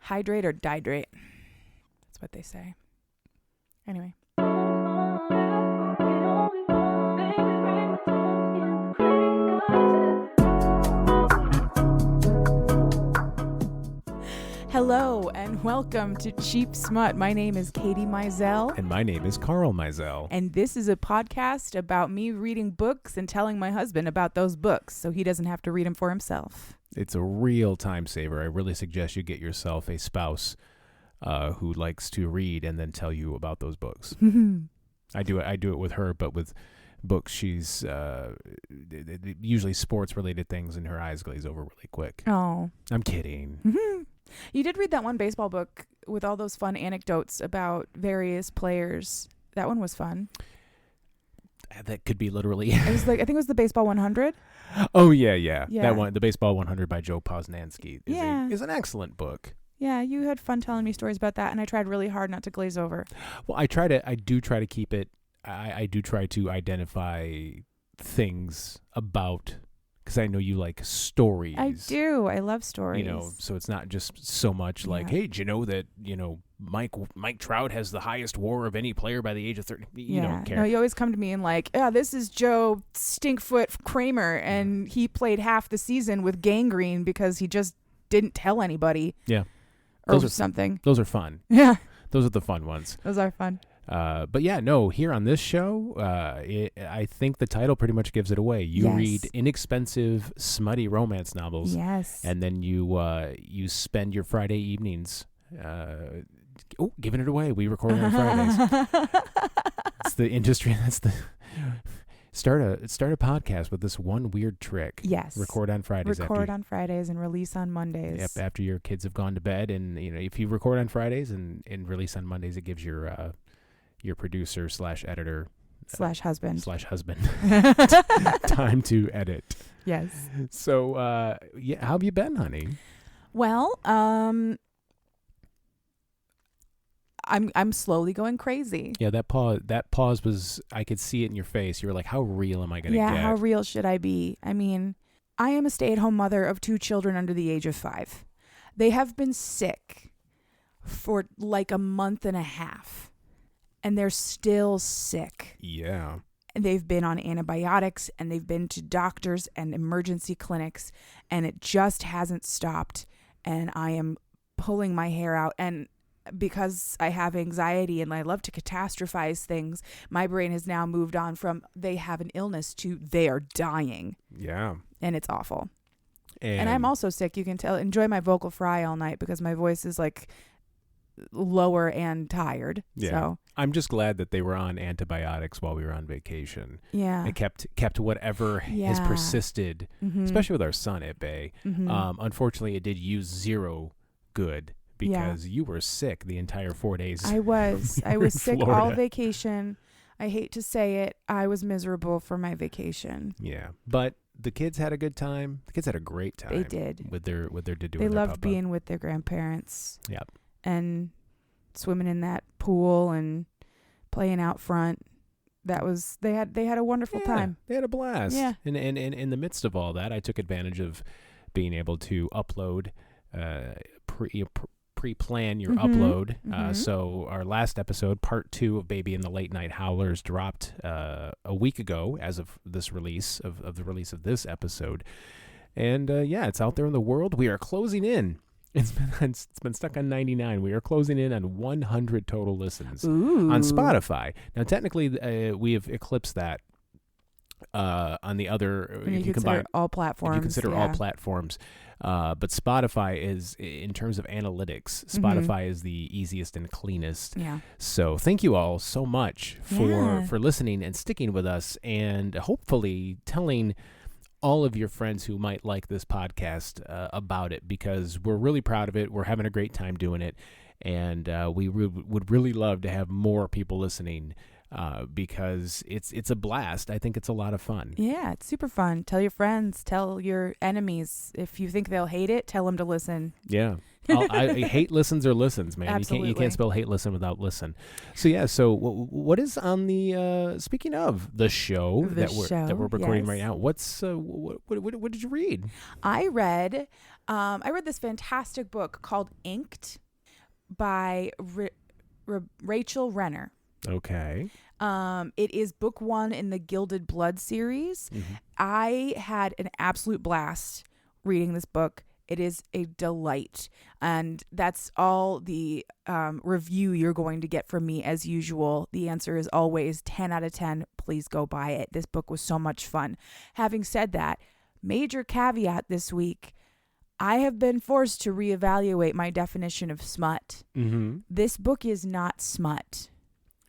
Hydrate or dihydrate. That's what they say. Anyway. Hello and welcome to Cheap Smut. My name is Katie Mizell. And my name is Carl Mizell. And this is a podcast about me reading books and telling my husband about those books so he doesn't have to read them for himself. It's a real time saver. I really suggest you get yourself a spouse who likes to read and then tell you about those books. I do it with her, but with books, she's usually sports-related things, and her eyes glaze over really quick. Oh. I'm kidding. You did read that one baseball book with all those fun anecdotes about various players. That one was fun. That could be literally. It was like, I think it was the Baseball 100. Oh, yeah. That one, the Baseball 100 by Joe Posnanski is an excellent book. Yeah, you had fun telling me stories about that, and I tried really hard not to glaze over. Well, I do try to keep it. I do try to identify things about, because I know you like stories. I do. I love stories. So it's not just so much like, hey, do you know that, Mike Trout has the highest WAR of any player by the age of 30? You don't care. No, you always come to me and like, this is Joe Stinkfoot Kramer, and he played half the season with gangrene because he just didn't tell anybody. Yeah. Or something. Those are fun. Yeah. Those are the fun ones. Those are fun. But yeah, no, here on this show, I think the title pretty much gives it away. You read inexpensive, smutty romance novels. Yes. And then you spend your Friday evenings giving it away. We record on Fridays. It's the industry. That's the start a podcast with this one weird trick. Yes. Record on Fridays. On Fridays and release on Mondays. Yep, after your kids have gone to bed, and if you record on Fridays and release on Mondays, it gives your producer / editor / husband time to edit. Yes. So how have you been, honey? Well, I'm slowly going crazy. Yeah, that pause was, I could see it in your face. You were like, how real am I going to get? Yeah, how real should I be? I mean, I am a stay-at-home mother of 2 children under the age of 5. They have been sick for like a month and a half, and they're still sick. Yeah. And they've been on antibiotics, and they've been to doctors and emergency clinics, and it just hasn't stopped. And I am pulling my hair out, and because I have anxiety and I love to catastrophize things, my brain has now moved on from they have an illness to they are dying. Yeah. And it's awful. And I'm also sick. You can tell. Enjoy my vocal fry all night because my voice is like lower and tired. Yeah. So I'm just glad that they were on antibiotics while we were on vacation. Yeah. It kept whatever has persisted, especially with our son at bay. Unfortunately, it did use zero good. Because you were sick the entire 4 days. I was sick Florida. all vacation. I hate to say it. I was miserable for my vacation. Yeah. But the kids had a good time. The kids had a great time. They did. With their Dudu. They loved being with their grandparents. Yep. And swimming in that pool and playing out front. They had a wonderful time. They had a blast. Yeah. And in the midst of all that, I took advantage of being able to upload pre-plan your upload. So our last episode, part 2 of Baby and the Late Night Howlers, dropped a week ago as of this release of the release of this episode. And it's out there in the world. We are closing in. It's been stuck on 99. We are closing in on 100 total listens on Spotify. Now, technically, we have eclipsed that on the other. If you consider all platforms. If you consider all platforms. But Spotify is, in terms of analytics, Spotify is the easiest and cleanest. Yeah. So thank you all so much for listening and sticking with us, and hopefully telling all of your friends who might like this podcast about it, because we're really proud of it. We're having a great time doing it, and we would really love to have more people listening. Because it's a blast. I think it's a lot of fun. Yeah, it's super fun. Tell your friends, tell your enemies. If you think they'll hate it, tell them to listen. Yeah. I hate listens or listens, man. Absolutely. You can't spell hate listen without listen. So yeah. So what is on the speaking of the show that we're recording right now? What's what did you read? I read I read this fantastic book called Inked by Rachel Rener. Okay. It is book 1 in the Gilded Blood series. Mm-hmm. I had an absolute blast reading this book. It is a delight. And that's all the review you're going to get from me as usual. The answer is always 10 out of 10. Please go buy it. This book was so much fun. Having said that, major caveat this week, I have been forced to reevaluate my definition of smut. Mm-hmm. This book is not smut.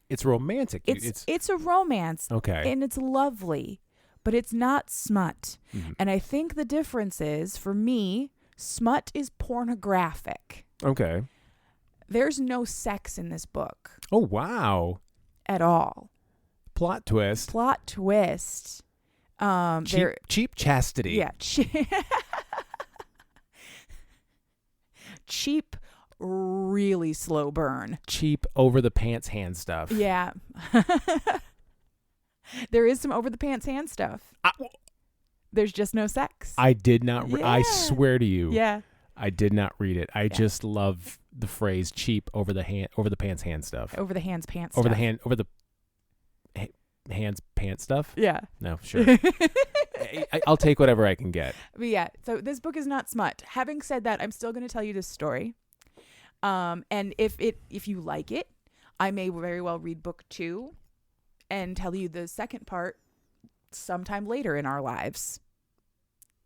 It's romantic. It's a romance. Okay. And it's lovely, but it's not smut. Mm-hmm. And I think the difference is, for me, smut is pornographic. Okay. There's no sex in this book. Oh, wow. At all. Plot twist. Plot twist. Cheap chastity. Yeah. Cheap, really slow burn. Cheap over the pants hand stuff. Yeah. There is some over the pants hand stuff. There's just no sex. I did not. Yeah. I swear to you. Yeah. I did not read it. I just love the phrase "cheap over the pants hand stuff." Over the hands pants. Over stuff. Hands pants stuff. Yeah. No, sure. I'll take whatever I can get. But yeah, so this book is not smut. Having said that, I'm still going to tell you this story. And if you like it, I may very well read book 2 and tell you the second part sometime later in our lives.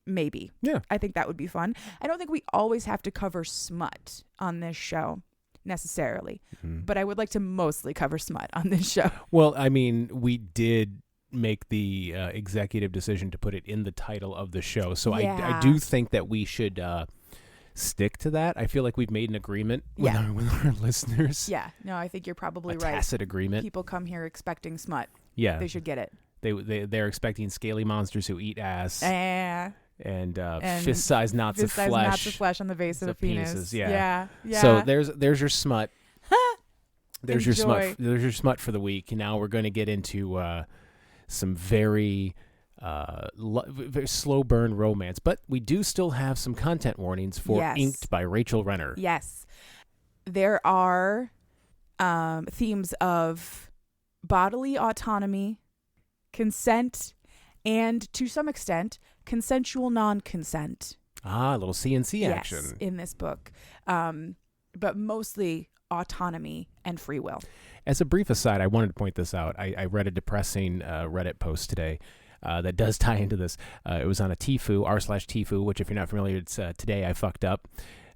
Maybe. Yeah. I think that would be fun. I don't think we always have to cover smut on this show necessarily, but I would like to mostly cover smut on this show. Well, I mean, we did make the executive decision to put it in the title of the show, so I do think that we should stick to that. I feel like we've made an agreement with our listeners. Yeah, no, I think you're probably right. Tacit agreement. People come here expecting smut. Yeah, they should get it. They're expecting scaly monsters who eat ass. And and fist-sized knots of flesh. Fist-sized knots of flesh on the base of the penis. Penises, yeah. So there's your smut. There's your Enjoy. There's your smut for the week. Now we're going to get into some very slow burn romance, but we do still have some content warnings for Inked by Rachel Rener. Yes, there are themes of bodily autonomy, consent, and to some extent, consensual non-consent. A little CNC action. Yes, in this book. But mostly autonomy and free will. As a brief aside, I wanted to point this out. I read a depressing Reddit post today that does tie into this. It was on a Tfue, r/Tfue, which if you're not familiar, it's Today I Fucked Up.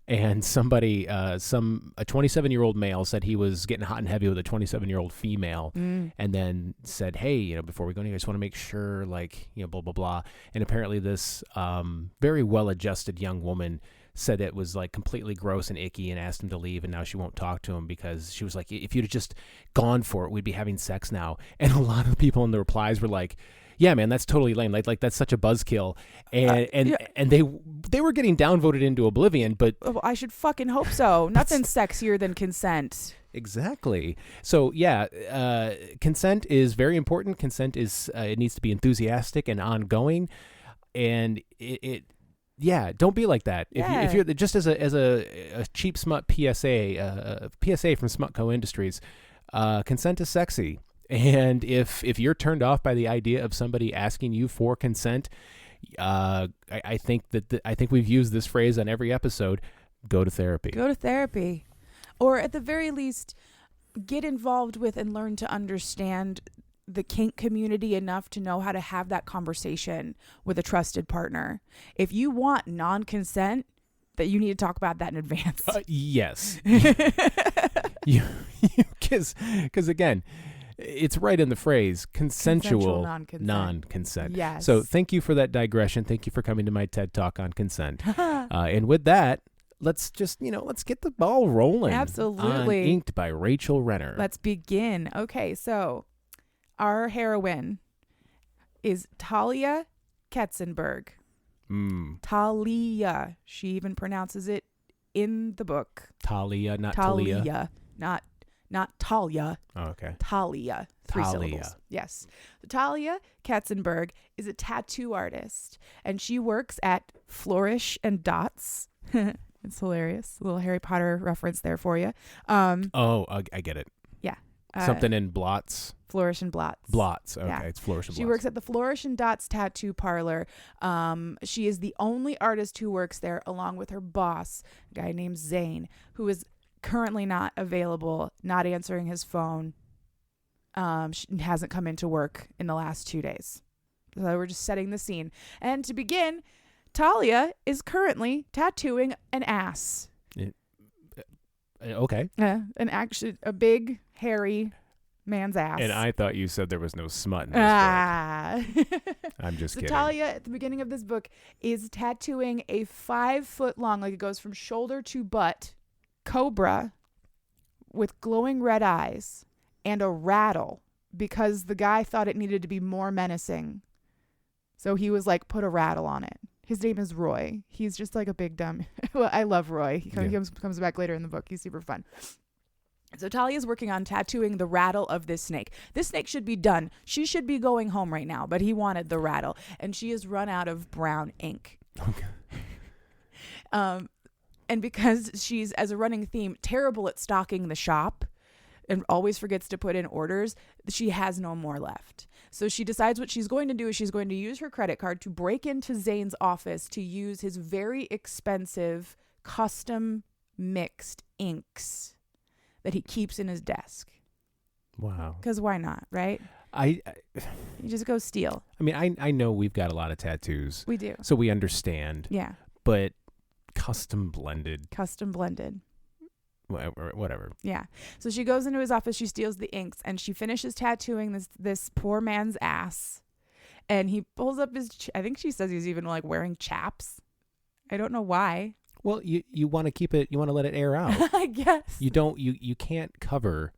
And somebody, a 27-year-old male said he was getting hot and heavy with a 27-year-old female, and then said, hey, before we go in here, I just want to make sure, blah, blah, blah. And apparently this very well-adjusted young woman said it was completely gross and icky and asked him to leave, and now she won't talk to him because she was like, if you'd have just gone for it, we'd be having sex now. And a lot of the people in the replies were like, yeah, man, that's totally lame. Like that's such a buzzkill, and they were getting downvoted into oblivion. But I should fucking hope so. Nothing's sexier than consent. Exactly. So consent is very important. Consent is it needs to be enthusiastic and ongoing, and don't be like that. If you're just as a cheap smut PSA, PSA from Smutco Industries, consent is sexy. And if you're turned off by the idea of somebody asking you for consent, I think I think we've used this phrase on every episode. Go to therapy. Go to therapy, or at the very least, get involved with and learn to understand the kink community enough to know how to have that conversation with a trusted partner. If you want non-consent, that you need to talk about that in advance. Yes, because again. It's right in the phrase, consensual non-consent. Yes. So thank you for that digression. Thank you for coming to my TED Talk on consent. And with that, let's just, let's get the ball rolling. Absolutely. On Inked by Rachel Rener. Let's begin. Okay, so our heroine is Talia Ketzenberg. Talia. She even pronounces it in the book. Talia, not Talia. Not Talia. Oh, okay. Talia. 3 Talia. syllables. Yes. Talia Katzenberg is a tattoo artist, and she works at Flourish and Dots. It's hilarious. A little Harry Potter reference there for you. I get it. Yeah. Something in blots. Flourish and Blots. Blots. Okay, Yeah. it's Flourish and She Blots. works at the Flourish and Dots tattoo parlor. She is the only artist who works there, along with her boss, a guy named Zane, who is currently not available, not answering his phone. She hasn't come into work in the last 2 days. So we're just setting the scene. And to begin, Talia is currently tattooing an ass. Okay. A big, hairy man's ass. And I thought you said there was no smut in this book. I'm just kidding. Talia, at the beginning of this book, is tattooing a 5-foot long, like it goes from shoulder to butt, cobra with glowing red eyes and a rattle, because the guy thought it needed to be more menacing. So he was like, put a rattle on it. His name is Roy. He's just like a big dumb. Well, I love Roy. He comes back later in the book. He's super fun. So Talia's working on tattooing the rattle of this snake. This snake should be done. She should be going home right now, but he wanted the rattle. And she has run out of brown ink. Okay. And because she's, as a running theme, terrible at stocking the shop and always forgets to put in orders, she has no more left. So she decides what she's going to do is she's going to use her credit card to break into Zane's office to use his very expensive custom mixed inks that he keeps in his desk. Wow. Because why not, right? You just go steal. I mean, I know we've got a lot of tattoos. We do. So we understand. Yeah. But custom blended. Whatever. Yeah. So she goes into his office, she steals the inks, and she finishes tattooing this poor man's ass. And he pulls up his, I think she says he's even like wearing chaps. I don't know why. Well, you want to keep it, you want to let it air out. I guess. You can't cover,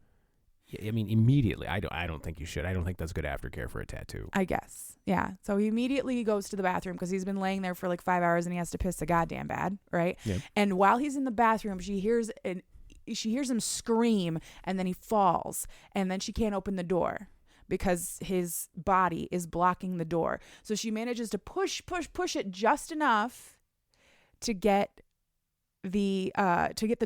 I mean, immediately. I don't think you should. I don't think that's good aftercare for a tattoo. I guess. Yeah. So he immediately goes to the bathroom because he's been laying there for like 5 hours and he has to piss so goddamn bad. Right. Yeah. And while he's in the bathroom, she hears him scream, and then he falls, and then she can't open the door because his body is blocking the door. So she manages to push it just enough to get the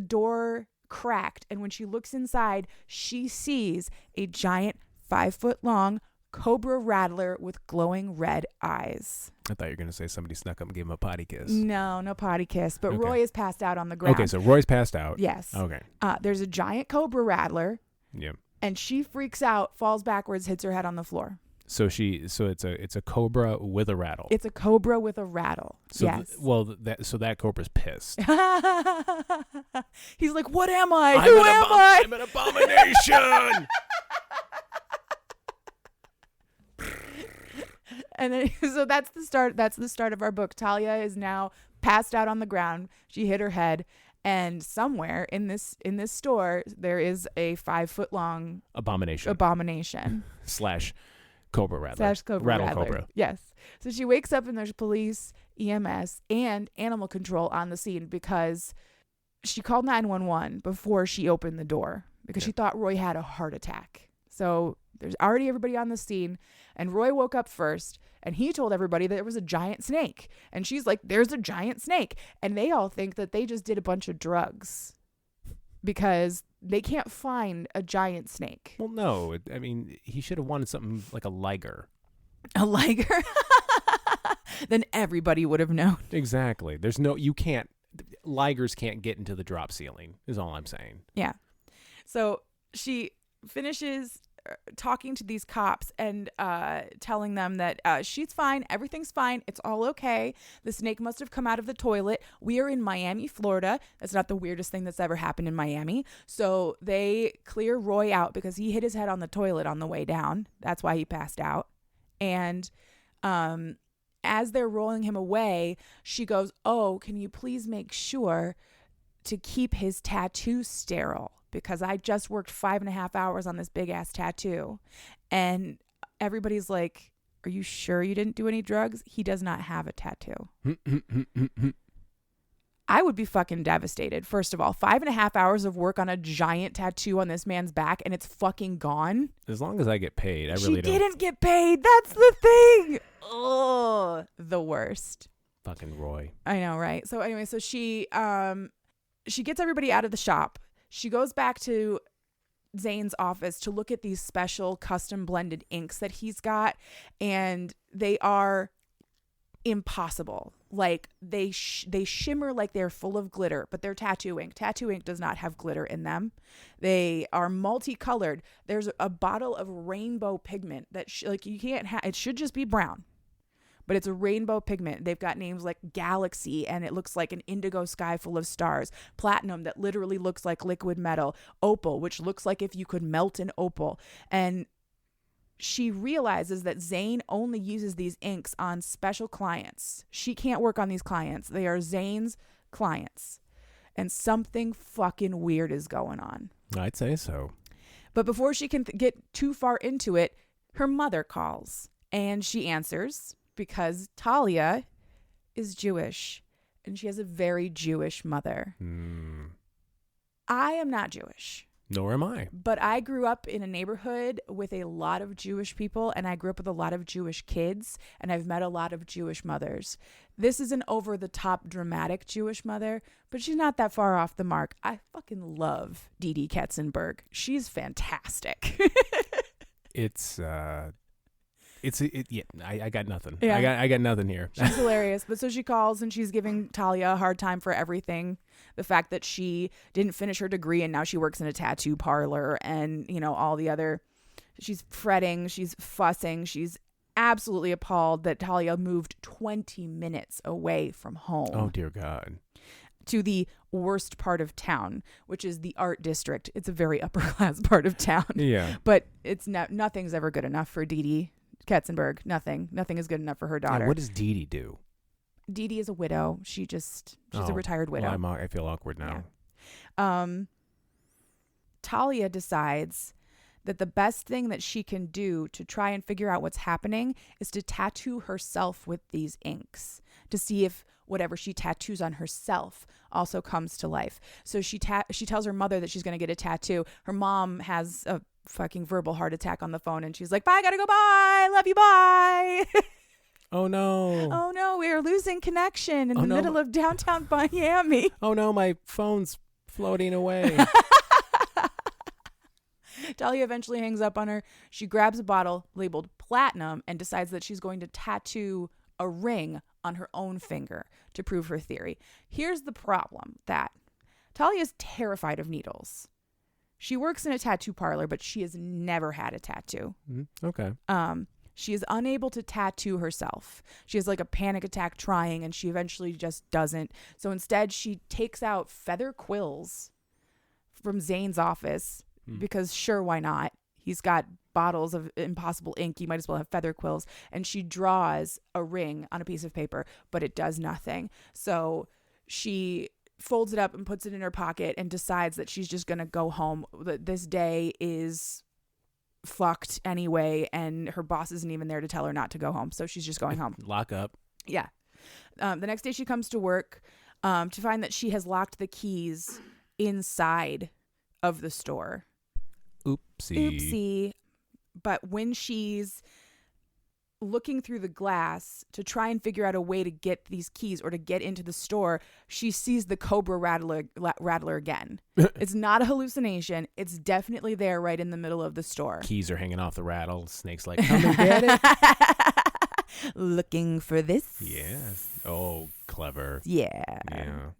door cracked. And when she looks inside, she sees a giant 5-foot-long cobra rattler with glowing red eyes. I thought you were going to say somebody snuck up and gave him a potty kiss. No potty kiss. But Okay. Roy is passed out on the ground. Okay, so Roy's passed out. Yes. Okay. There's a giant cobra rattler. Yeah. And she freaks out, falls backwards, hits her head on the floor. So it's a cobra with a rattle. It's a cobra with a rattle. So yes. That cobra's pissed. He's like, "What am I? Who am I? I'm an abomination." And then, so that's the start. That's the start of our book. Talia is now passed out on the ground. She hit her head, and somewhere in this store there is a 5-foot-long abomination slash cobra rattler. Rattle cobra. Rattler. Yes. So she wakes up and there's police, EMS, and animal control on the scene because she called 911 before she opened the door because she thought Roy had a heart attack. So there's already everybody on the scene, and Roy woke up first, and he told everybody that there was a giant snake. And she's like, "There's a giant snake." And they all think that they just did a bunch of drugs because they can't find a giant snake. Well, no. I mean, he should have wanted something like a liger. A liger? Then everybody would have known. Exactly. Ligers can't get into the drop ceiling, is all I'm saying. Yeah. So she finishes talking to these cops and telling them that she's fine. Everything's fine. It's all okay. The snake must have come out of the toilet. We are in Miami, Florida. That's not the weirdest thing that's ever happened in Miami. So they clear Roy out because he hit his head on the toilet on the way down. That's why he passed out. And as they're rolling him away, she goes, "Oh, can you please make sure to keep his tattoo sterile? Because I just worked 5.5 hours on this big ass tattoo." And everybody's like, "Are you sure you didn't do any drugs?" He does not have a tattoo. I would be fucking devastated. First of all, 5.5 hours of work on a giant tattoo on this man's back and it's fucking gone. As long as I get paid, I really don't. She didn't get paid. That's the thing. Oh, the worst. Fucking Roy. I know, right? So anyway, so she gets everybody out of the shop. She goes back to Zane's office to look at these special custom blended inks that he's got, and they are impossible. Like they shimmer like they're full of glitter, but they're tattoo ink. Tattoo ink does not have glitter in them. They are multicolored. There's a bottle of rainbow pigment that like you can't have. It should just be brown, but it's a rainbow pigment. They've got names like Galaxy, and it looks like an indigo sky full of stars. Platinum, that literally looks like liquid metal. Opal, which looks like if you could melt an opal. And she realizes that Zane only uses these inks on special clients. She can't work on these clients. They are Zane's clients. And something fucking weird is going on. I'd say so. But before she can get too far into it, her mother calls. And she answers because Talia is Jewish. And she has a very Jewish mother. I am not Jewish. Nor am I. But I grew up in a neighborhood with a lot of Jewish people, and I grew up with a lot of Jewish kids, and I've met a lot of Jewish mothers. This is an over-the-top dramatic Jewish mother, but she's not that far off the mark. I fucking love Dee Dee Ketzenberg. She's fantastic. I got nothing. Yeah. I got nothing here. She's hilarious. But so she calls and she's giving Talia a hard time for everything. The fact that she didn't finish her degree and now she works in a tattoo parlor and, you know, all the other. She's fretting. She's fussing. She's absolutely appalled that Talia moved 20 minutes away from home. Oh, dear God. To the worst part of town, which is the art district. It's a very upper class part of town. Yeah. But it's nothing's ever good enough for Dee Dee Ketzenberg. Nothing is good enough for her daughter. Yeah, what does Dee Dee do? Dee Dee is a widow. She's a retired widow. Well, I feel awkward now. Yeah. Talia decides that the best thing that she can do to try and figure out what's happening is to tattoo herself with these inks to see if whatever she tattoos on herself also comes to life. So she tells her mother that she's going to get a tattoo. Her mom has a fucking verbal heart attack on the phone and she's like, bye, gotta go, bye, love you, bye. Oh no. Oh no, we are losing connection in the middle of downtown Miami. Oh no, my phone's floating away. Talia eventually hangs up on her. She grabs a bottle labeled platinum and decides that she's going to tattoo a ring on her own finger to prove her theory. Here's the problem, that Talia is terrified of needles. She works in a tattoo parlor, but she has never had a tattoo. Okay. She is unable to tattoo herself. She has like a panic attack trying, and she eventually just doesn't. So instead, she takes out feather quills from Zane's office because sure, why not? He's got bottles of impossible ink. You might as well have feather quills. And she draws a ring on a piece of paper, but it does nothing. So she folds it up and puts it in her pocket and decides that she's just going to go home. This day is fucked anyway, and her boss isn't even there to tell her not to go home. So she's just going home. Lock up. Yeah. The next day she comes to work to find that she has locked the keys inside of the store. Oopsie. But when she's looking through the glass to try and figure out a way to get these keys or to get into the store, she sees the Cobra Rattler again. It's not a hallucination. It's definitely there right in the middle of the store. Keys are hanging off the rattlesnake's like, come and get it. Looking for this? Yes. Oh, clever. Yeah. Yeah.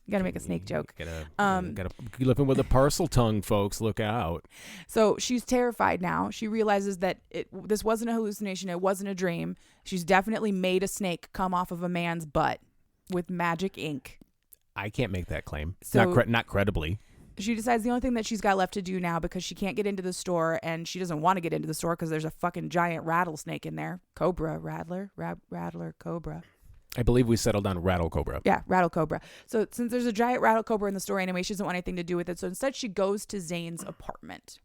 You gotta make a snake joke. Gotta living with a parcel tongue, folks. Look out. So she's terrified now. She realizes that this wasn't a hallucination. It wasn't a dream. She's definitely made a snake come off of a man's butt with magic ink. I can't make that claim. So, not credibly. She decides the only thing that she's got left to do now, because she can't get into the store and she doesn't want to get into the store because there's a fucking giant rattlesnake in there. Cobra, Rattler, Cobra. I believe we settled on Rattle Cobra. Yeah, Rattle Cobra. So since there's a giant Rattle Cobra in the store anyway, she doesn't want anything to do with it. So instead she goes to Zane's apartment.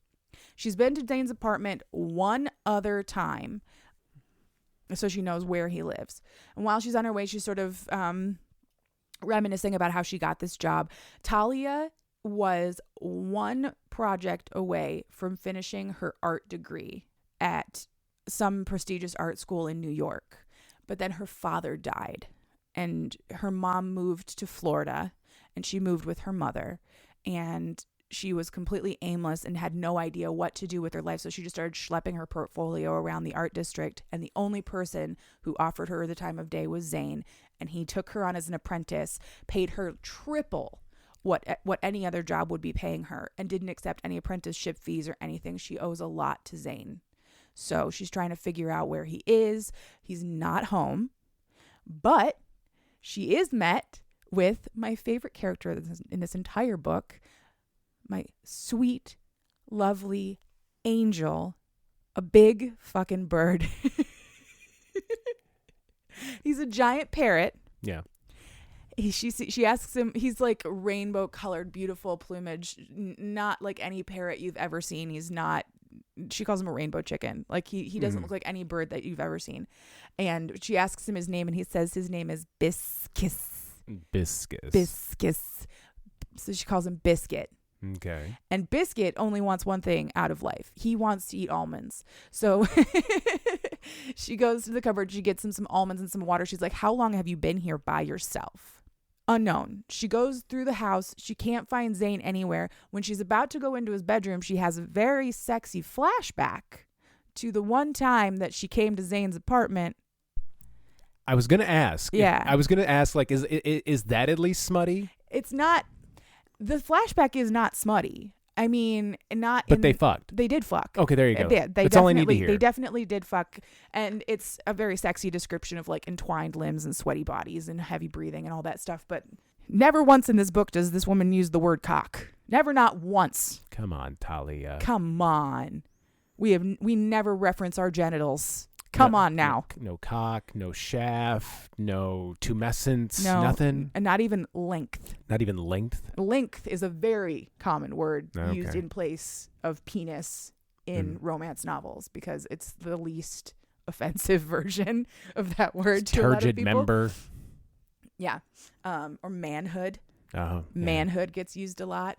She's been to Zane's apartment one other time, so she knows where he lives. And while she's on her way, she's sort of reminiscing about how she got this job. Talia was one project away from finishing her art degree at some prestigious art school in New York. But then her father died and her mom moved to Florida and she moved with her mother. And she was completely aimless and had no idea what to do with her life. So she just started schlepping her portfolio around the art district. And the only person who offered her the time of day was Zane. And he took her on as an apprentice, paid her triple what any other job would be paying her, and didn't accept any apprenticeship fees or anything. She owes a lot to Zane. So she's trying to figure out where he is. He's not home. But she is met with my favorite character in this entire book, my sweet, lovely angel, a big fucking bird. He's a giant parrot. Yeah. She asks him, he's like rainbow colored, beautiful plumage, not like any parrot you've ever seen. He's not, she calls him a rainbow chicken. Like he doesn't look like any bird that you've ever seen. And she asks him his name and he says his name is Biscus. So she calls him Biscuit. Okay. And Biscuit only wants one thing out of life. He wants to eat almonds. So she goes to the cupboard. She gets him some almonds and some water. She's like, how long have you been here by yourself? Unknown. She goes through the house. She can't find Zane anywhere. When she's about to go into his bedroom, she has a very sexy flashback to the one time that she came to Zane's apartment. I was going to ask. Yeah. I was going to ask, like, is that at least smutty? It's not. The flashback is not smutty. I mean, not. But they fucked. They did fuck. Okay, there you go. That's all I need to hear. They definitely did fuck, and it's a very sexy description of like entwined limbs and sweaty bodies and heavy breathing and all that stuff. But never once in this book does this woman use the word cock. Never, not once. Come on, Talia. Come on. We never reference our genitals. Come on now. No cock, no shaft, no tumescence, nothing. And not even length. Not even length? Length is a very common word used in place of penis in romance novels because it's the least offensive version of that word to a lot of turgid people. member. Yeah. Or manhood. Oh, yeah. Manhood gets used a lot.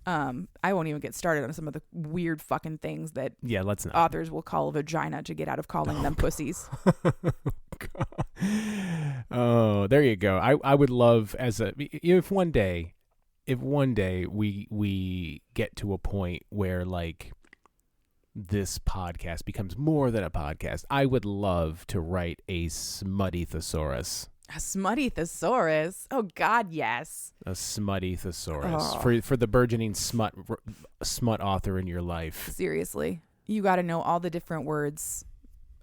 I won't even get started on some of the weird fucking things that let's not. authors will call a vagina to get out of calling them pussies. Oh, there you go. I would love if one day we get to a point where like this podcast becomes more than a podcast, I would love to write a smutty thesaurus. A smutty thesaurus? Oh God, yes. A smutty thesaurus for the burgeoning smut author in your life. Seriously, you got to know all the different words,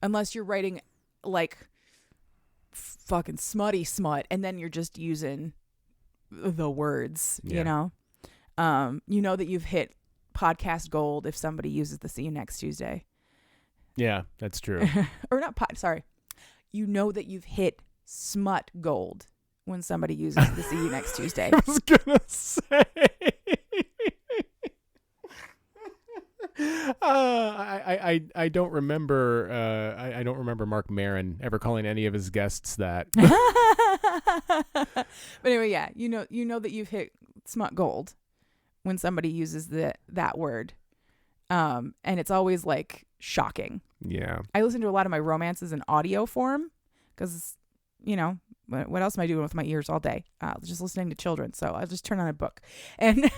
unless you're writing like fucking smutty smut, and then you're just using the words. Yeah. You know that you've hit podcast gold if somebody uses the "See you next Tuesday." Yeah, that's true. Or not. Sorry, you know that you've hit smut gold when somebody uses the "See you next Tuesday." I was gonna say. I don't remember. I don't remember Mark Maron ever calling any of his guests that. But anyway, yeah, you know that you've hit smut gold when somebody uses that word, and it's always like shocking. Yeah, I listen to a lot of my romances in audio form because. What else am I doing with my ears all day? Just listening to children. So I'll just turn on a book. And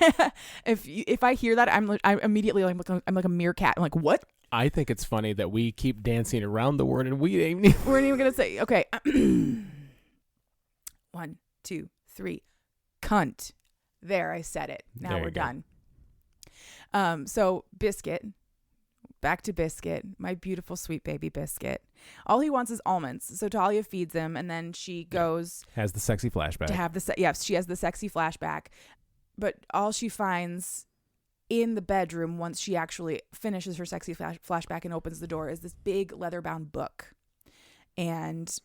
if I hear that, I'm immediately like, I'm like a meerkat. I'm like, what? I think it's funny that we keep dancing around the word and we're not even going to say, okay. 1, 2, 3, cunt. There, I said it. Now we're done. So Biscuit. Back to Biscuit, my beautiful sweet baby Biscuit. All he wants is almonds. So Talia feeds him, and then she goes has the sexy flashback. She has the sexy flashback, but all she finds in the bedroom once she actually finishes her sexy flashback and opens the door is this big leather-bound book, and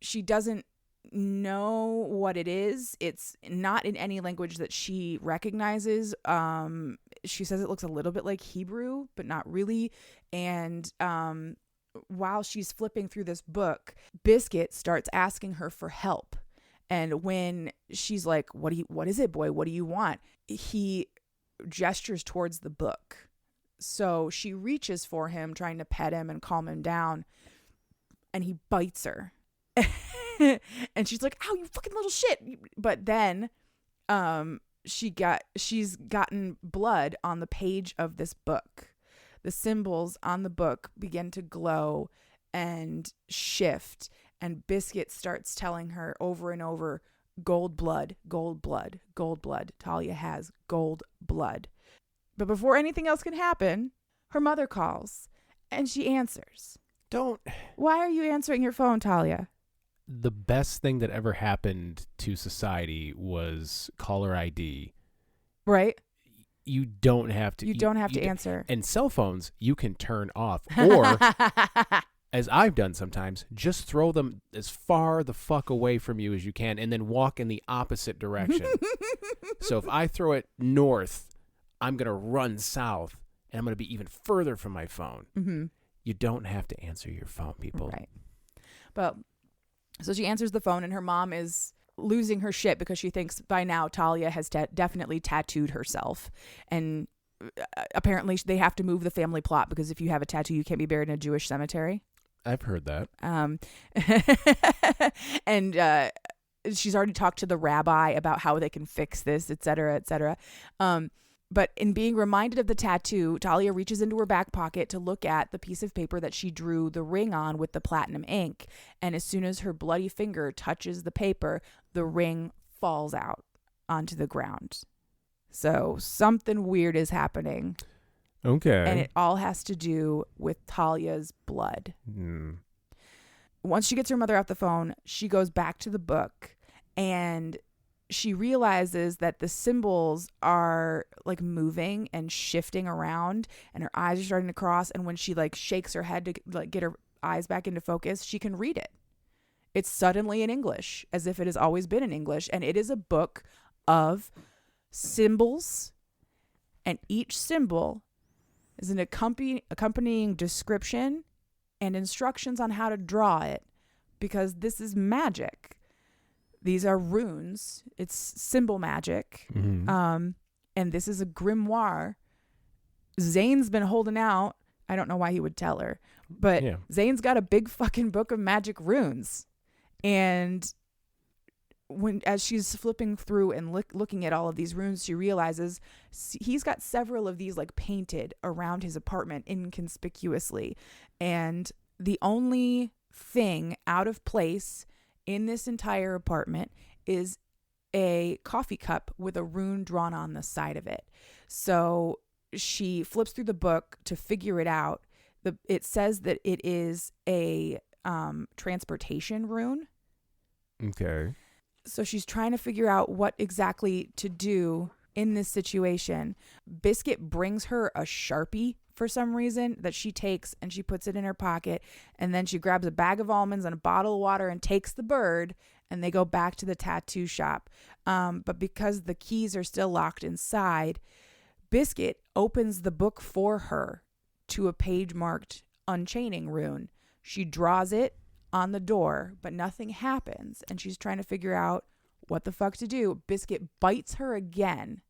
she doesn't know what it is. It's not in any language that she recognizes. She says it looks a little bit like Hebrew, but not really. And while she's flipping through this book, Biscuit starts asking her for help. And when she's like, what is it, boy? What do you want? He gestures towards the book. So she reaches for him, trying to pet him and calm him down. And he bites her. And she's like, ow, you fucking little shit. But then she's gotten blood on the page of this book. The symbols on the book begin to glow and shift. And Biscuit starts telling her over and over, gold blood, gold blood, gold blood. Talia has gold blood. But before anything else can happen, her mother calls and she answers. Why are you answering your phone, Talia? The best thing that ever happened to society was caller ID. Right? You don't have to. You don't have to answer. And cell phones, you can turn off. Or, as I've done sometimes, just throw them as far the fuck away from you as you can and then walk in the opposite direction. So if I throw it north, I'm going to run south and I'm going to be even further from my phone. Mm-hmm. You don't have to answer your phone, people. Right. But so she answers the phone and her mom is losing her shit because she thinks by now Talia has definitely tattooed herself. And apparently they have to move the family plot because if you have a tattoo, you can't be buried in a Jewish cemetery. I've heard that. And she's already talked to the rabbi about how they can fix this, et cetera, et cetera. But in being reminded of the tattoo, Talia reaches into her back pocket to look at the piece of paper that she drew the ring on with the platinum ink. And as soon as her bloody finger touches the paper, the ring falls out onto the ground. So something weird is happening. Okay. And it all has to do with Talia's blood. Mm. Once she gets her mother off the phone, she goes back to the book and she realizes that the symbols are like moving and shifting around and her eyes are starting to cross. And when she like shakes her head to like get her eyes back into focus, she can read it. It's suddenly in English, as if it has always been in English. And it is a book of symbols, and each symbol is an accompanying description and instructions on how to draw it, because this is magic. These are runes. It's symbol magic. Mm-hmm. And this is a grimoire. Zane's been holding out. I don't know why he would tell her, but yeah. Zane's got a big fucking book of magic runes. And as she's flipping through and looking at all of these runes, she realizes he's got several of these like painted around his apartment inconspicuously. And the only thing out of place in this entire apartment is a coffee cup with a rune drawn on the side of it. So she flips through the book to figure it out. It says that it is a transportation rune. Okay. So she's trying to figure out what exactly to do in this situation. Biscuit brings her a Sharpie for some reason that she takes and she puts it in her pocket, and then she grabs a bag of almonds and a bottle of water and takes the bird, and they go back to the tattoo shop. But because the keys are still locked inside, Biscuit opens the book for her to a page marked Unchaining rune. She draws it on the door, but nothing happens, and she's trying to figure out what the fuck to do. Biscuit bites her again,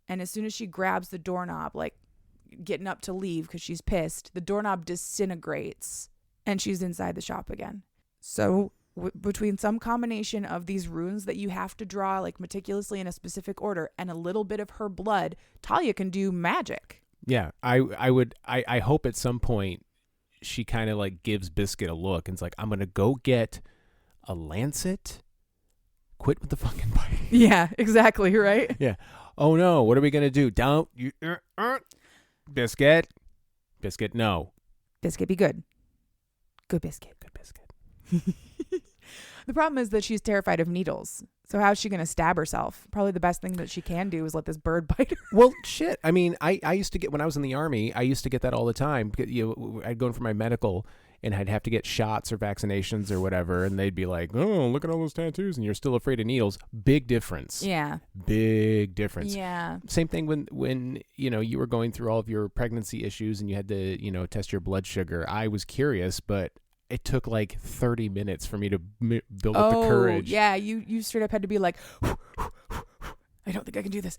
and as soon as she grabs the doorknob, like getting up to leave because she's pissed, the doorknob disintegrates and she's inside the shop again. So between some combination of these runes that you have to draw like meticulously in a specific order and a little bit of her blood, Talia can do magic. Yeah, I hope at some point she kind of like gives Biscuit a look and it's like, I'm gonna go get a lancet, quit with the fucking biting. Yeah, exactly, right? Yeah. Oh no, what are we gonna do? Don't you Biscuit, no. Biscuit, be good. Good Biscuit. Good Biscuit. The problem is that she's terrified of needles. So how's she going to stab herself? Probably the best thing that she can do is let this bird bite her. Well, shit. I mean, I used to get, when I was in the Army, I used to get that all the time. I'd go in for my medical and I'd have to get shots or vaccinations or whatever. And they'd be like, oh, look at all those tattoos. And you're still afraid of needles. Big difference. Yeah. Big difference. Yeah. Same thing when you were going through all of your pregnancy issues and you had to, test your blood sugar. I was curious, but it took like 30 minutes for me to build up the courage. Yeah, you straight up had to be like, I don't think I can do this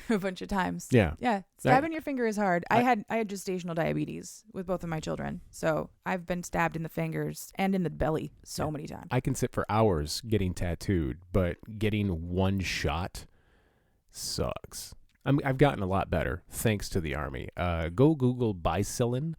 a bunch of times. Yeah. Yeah. Stabbing your finger is hard. I had gestational diabetes with both of my children. So I've been stabbed in the fingers and in the belly so many times. I can sit for hours getting tattooed, but getting one shot sucks. I've gotten a lot better thanks to the Army. Go Google bicillin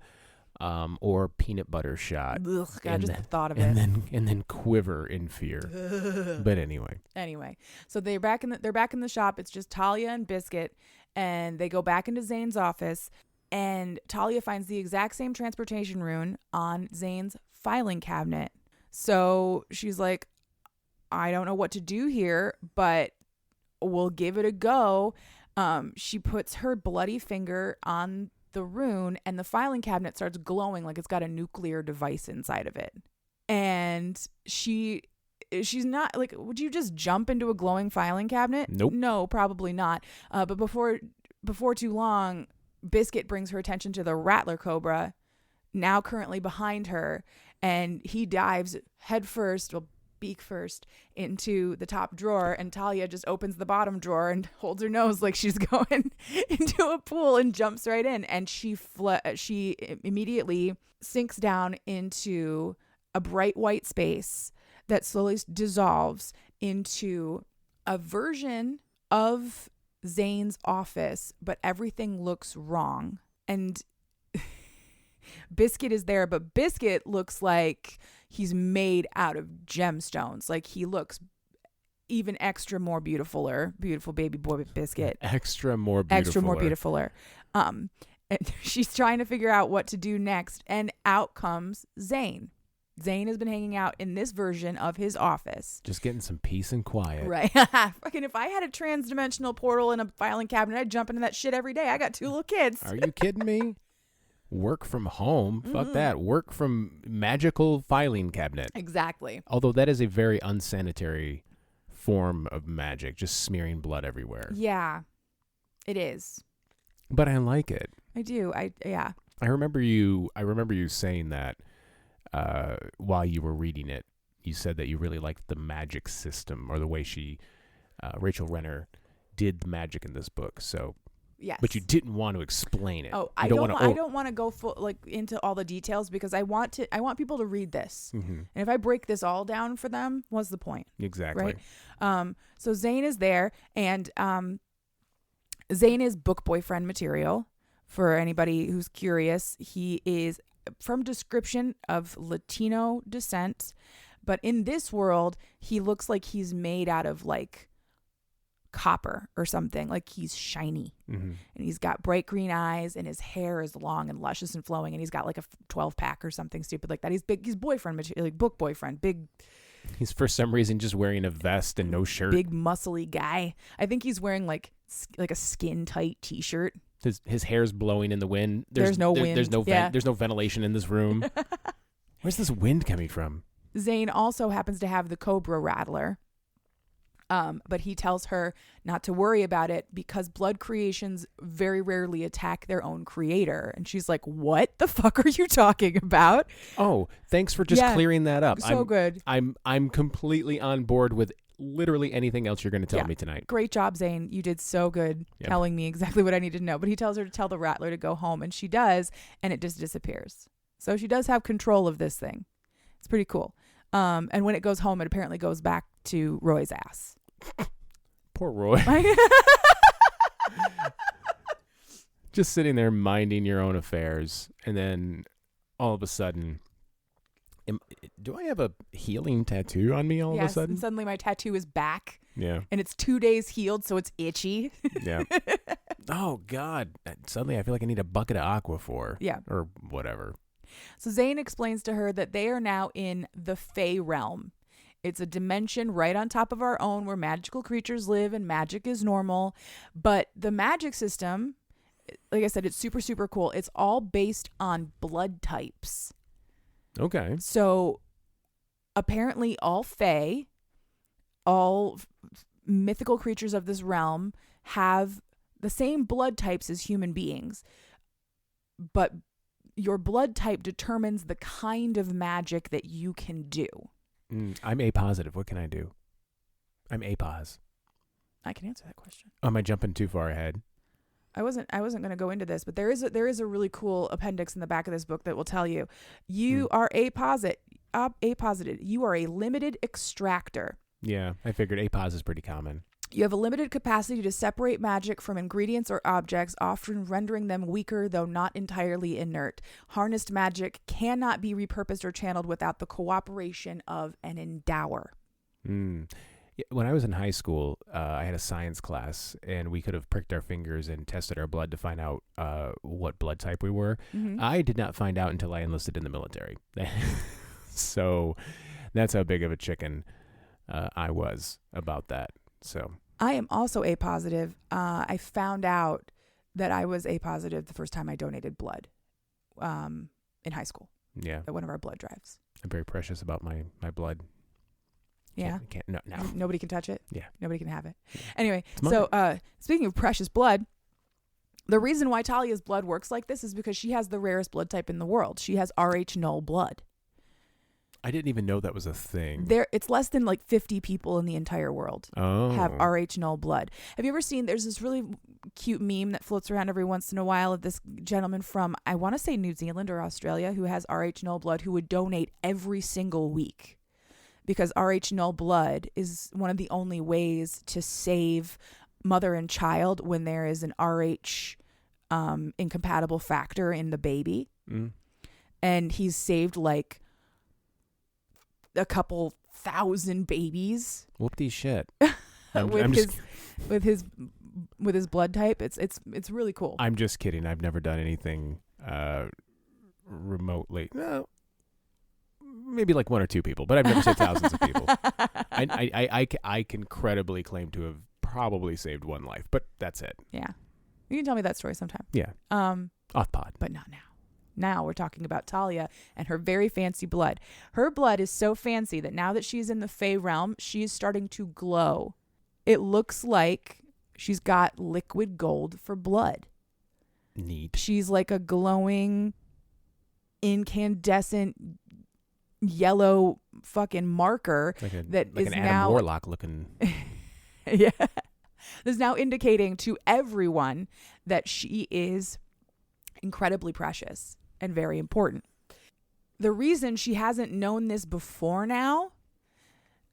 or peanut butter shot. Ugh, God, just the thought of and it. And then quiver in fear. But anyway, so they're back in the shop. It's just Talia and Biscuit, and they go back into Zane's office, and Talia finds the exact same transportation rune on Zane's filing cabinet. So she's like, I don't know what to do here, but we'll give it a go. She puts her bloody finger on the rune, and the filing cabinet starts glowing like it's got a nuclear device inside of it. And she's not like, would you just jump into a glowing filing cabinet? Nope. No, probably not. But before too long, Biscuit brings her attention to the Rattler Cobra, now currently behind her, and he dives beak first into the top drawer, and Talia just opens the bottom drawer and holds her nose like she's going into a pool and jumps right in, and she immediately sinks down into a bright white space that slowly dissolves into a version of Zane's office, but everything looks wrong. And Biscuit is there, but Biscuit looks like he's made out of gemstones. Like, he looks even beautiful baby boy Biscuit. Extra more beautifuler. And she's trying to figure out what to do next, and out comes Zane. Zane has been hanging out in this version of his office. Just getting some peace and quiet. Right. Fucking, if I had a trans-dimensional portal in a filing cabinet, I'd jump into that shit every day. I got 2 little kids. Are you kidding me? Work from home. Fuck that. Work from magical filing cabinet. Exactly. Although that is a very unsanitary form of magic, just smearing blood everywhere. Yeah, it is. But I like it. I do. Yeah. I remember you saying that while you were reading it. You said that you really liked the magic system, or the way Rachel Rener did the magic in this book. So. Yes. But you didn't want to explain it. Oh, I don't want to go into all the details, because I want people to read this. Mm-hmm. And if I break this all down for them, what's the point? Exactly. Right? So Zane is there, and Zane is book boyfriend material. For anybody who's curious, he is, from description, of Latino descent, but in this world, he looks like he's made out of like copper or something. Like, he's shiny, and he's got bright green eyes, and his hair is long and luscious and flowing, and he's got like a 12-pack or something stupid like that. He's big. He's boyfriend material, like book boyfriend, big. He's for some reason just wearing a vest and no shirt. Big muscly guy. I think he's wearing like a skin tight t-shirt. His hair's blowing in the wind. There's no wind. There's no ventilation in this room. Where's this wind coming from? Zane also happens to have the Cobra Rattler. But he tells her not to worry about it, because blood creations very rarely attack their own creator. And she's like, what the fuck are you talking about? Oh, thanks for just clearing that up. Good. I'm completely on board with literally anything else you're going to tell me tonight. Great job, Zane. You did so good telling me exactly what I needed to know. But he tells her to tell the Rattler to go home, and she does, and it just disappears. So she does have control of this thing. It's pretty cool. And when it goes home, it apparently goes back to Roy's ass. Poor Roy. Just sitting there minding your own affairs, and then all of a sudden, do I have a healing tattoo on me all of a sudden? And suddenly my tattoo is back. Yeah. And it's 2 days healed, so it's itchy. Yeah. Oh, God. Suddenly I feel like I need a bucket of Aquaphor. Yeah. Or whatever. So Zane explains to her that they are now in the Fae realm. It's a dimension right on top of our own where magical creatures live and magic is normal. But the magic system, like I said, it's super, super cool. It's all based on blood types. Okay. So apparently all Fae, all mythical creatures of this realm have the same blood types as human beings. But your blood type determines the kind of magic that you can do. I'm A positive. What can I do? I'm A pos. I can answer that question. Am I jumping too far ahead? I wasn't going to go into this, but there is a really cool appendix in the back of this book that will tell you are A positive. You are a limited extractor. Yeah, I figured A pos is pretty common. You have a limited capacity to separate magic from ingredients or objects, often rendering them weaker, though not entirely inert. Harnessed magic cannot be repurposed or channeled without the cooperation of an endower. When I was in high school, I had a science class, and we could have pricked our fingers and tested our blood to find out what blood type we were. Mm-hmm. I did not find out until I enlisted in the military. So that's how big of a chicken I was about that. So I am also A positive. I found out that I was A positive the first time I donated blood in high school. Yeah. At one of our blood drives. I'm very precious about my blood. Yeah. No. Nobody can touch it. Yeah. Nobody can have it. Anyway, so speaking of precious blood, the reason why Talia's blood works like this is because she has the rarest blood type in the world. She has Rh null blood. I didn't even know that was a thing. It's less than like 50 people in the entire world have Rh null blood. Have you ever seen, there's this really cute meme that floats around every once in a while of this gentleman from, I want to say New Zealand or Australia, who has Rh null blood, who would donate every single week. Because Rh null blood is one of the only ways to save mother and child when there is an Rh incompatible factor in the baby. And he's saved like a couple thousand babies. Whoop-de shit. with his blood type. It's really cool. I'm just kidding. I've never done anything remotely. No. Maybe like one or two people, but I've never said thousands of people. I can credibly claim to have probably saved one life, but that's it. Yeah. You can tell me that story sometime. Yeah. Off pod. But not now. Now we're talking about Talia and her very fancy blood. Her blood is so fancy that now that she's in the Fey realm, she's starting to glow. It looks like she's got liquid gold for blood. Neat. She's like a glowing, incandescent, yellow fucking marker like an is Adam now Warlock looking. Yeah. Is now indicating to everyone that she is incredibly precious and very important. The reason she hasn't known this before now,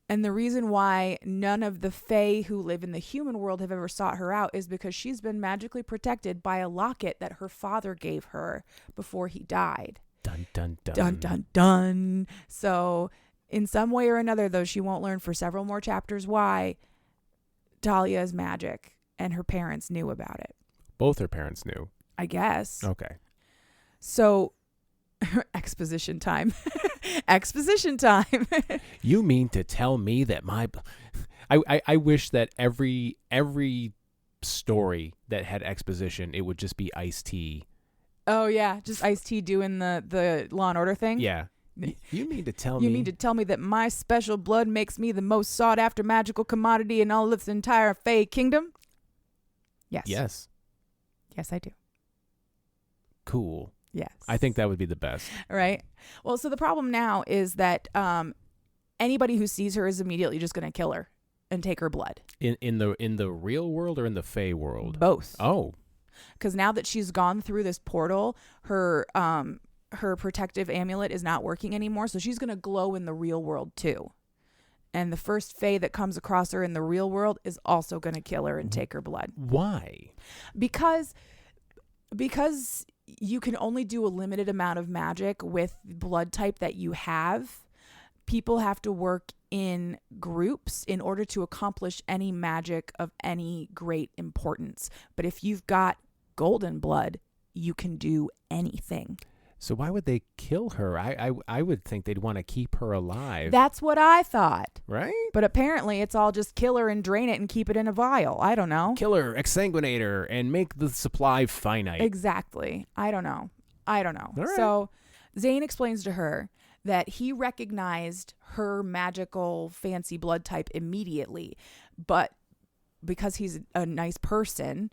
and the reason why none of the Fae who live in the human world have ever sought her out, is because she's been magically protected by a locket that her father gave her before he died. Dun, dun, dun. Dun, dun, dun. So in some way or another, though she won't learn for several more chapters why, Talia is magic, and her parents knew about it. Both her parents knew. I guess. Okay. So, exposition time. Exposition time. You mean to tell me that I wish that every story that had exposition, it would just be Ice-T. Oh, yeah. Just Ice-T doing the Law and Order thing? Yeah. You mean to tell me? You mean to tell me that my special blood makes me the most sought after magical commodity in all of this entire Fae kingdom? Yes. Yes. Yes, I do. Cool. Yes. I think that would be the best. Right. Well, so the problem now is that anybody who sees her is immediately just going to kill her and take her blood. In the real world or in the Fae world? Both. Oh. Because now that she's gone through this portal, her protective amulet is not working anymore, so she's going to glow in the real world too. And the first Fae that comes across her in the real world is also going to kill her and take her blood. Why? Because you can only do a limited amount of magic with blood type that you have. People have to work in groups in order to accomplish any magic of any great importance. But if you've got golden blood, you can do anything. So why would they kill her? I would think they'd want to keep her alive. That's what I thought. Right? But apparently it's all just kill her and drain it and keep it in a vial. I don't know. Kill her, exsanguinate her, and make the supply finite. Exactly. I don't know. All right. So Zane explains to her that he recognized her magical fancy blood type immediately. But because he's a nice person,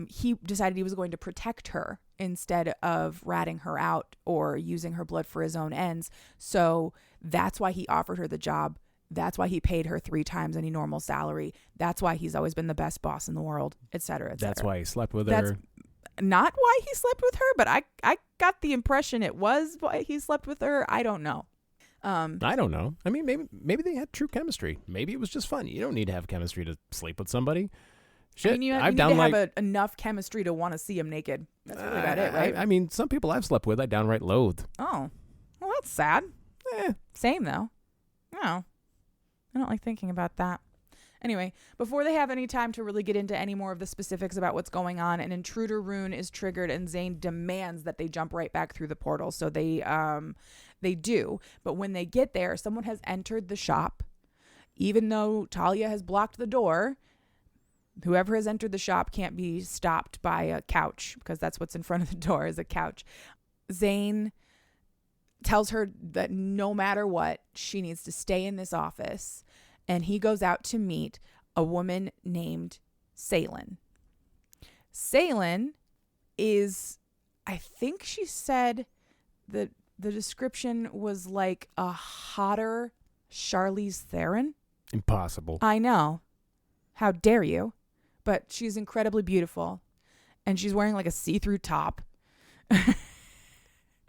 he decided he was going to protect her instead of ratting her out or using her blood for his own ends. So that's why he offered her the job. That's why he paid her 3 times any normal salary. That's why he's always been the best boss in the world, et cetera, et cetera. That's why he slept with her. That's not why he slept with her, but I got the impression it was why he slept with her. I don't know. I don't know. I mean, maybe they had true chemistry. Maybe it was just fun. You don't need to have chemistry to sleep with somebody. Shit, I mean, you need to have enough chemistry to want to see him naked. That's really about it, right? I mean, some people I've slept with, I downright loathe. Oh, well, that's sad. Same though. No, I don't like thinking about that. Anyway, before they have any time to really get into any more of the specifics about what's going on, an intruder rune is triggered and Zane demands that they jump right back through the portal. So they do. But when they get there, someone has entered the shop. Even though Talia has blocked the door, whoever has entered the shop can't be stopped by a couch, because that's what's in front of the door is a couch. Zane tells her that no matter what, she needs to stay in this office. And he goes out to meet a woman named Salen. Salen is, I think she said that the description was like a hotter Charlize Theron. Impossible. I know. How dare you? But she's incredibly beautiful. And she's wearing like a see-through top.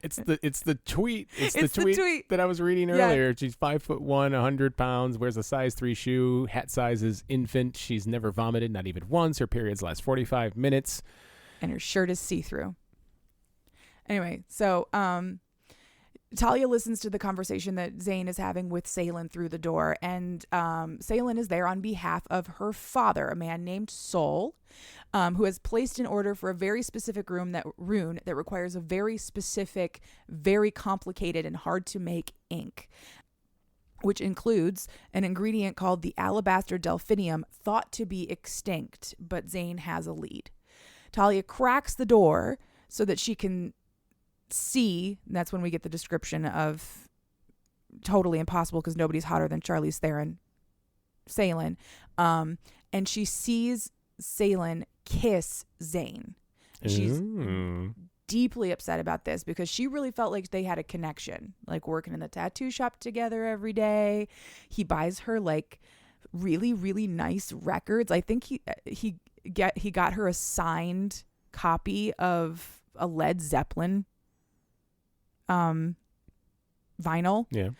It's the tweet. It's the tweet that I was reading earlier. Yeah. She's 5'1", 100 pounds, wears a size 3 shoe. Hat size is infant. She's never vomited, not even once. Her periods last 45 minutes. And her shirt is see-through. Anyway, so Talia listens to the conversation that Zane is having with Salen through the door, and Salen is there on behalf of her father, a man named Sol, who has placed an order for a very specific rune that requires a very specific, very complicated, and hard to make ink, which includes an ingredient called the alabaster delphinium, thought to be extinct, but Zane has a lead. Talia cracks the door so that she can see, and that's when we get the description of totally impossible because nobody's hotter than Charlize Theron, Salen, and she sees Salen kiss Zane. She's deeply upset about this because she really felt like they had a connection, like working in the tattoo shop together every day. He buys her like really, really nice records. I think he got her a signed copy of a Led Zeppelin vinyl. Yeah.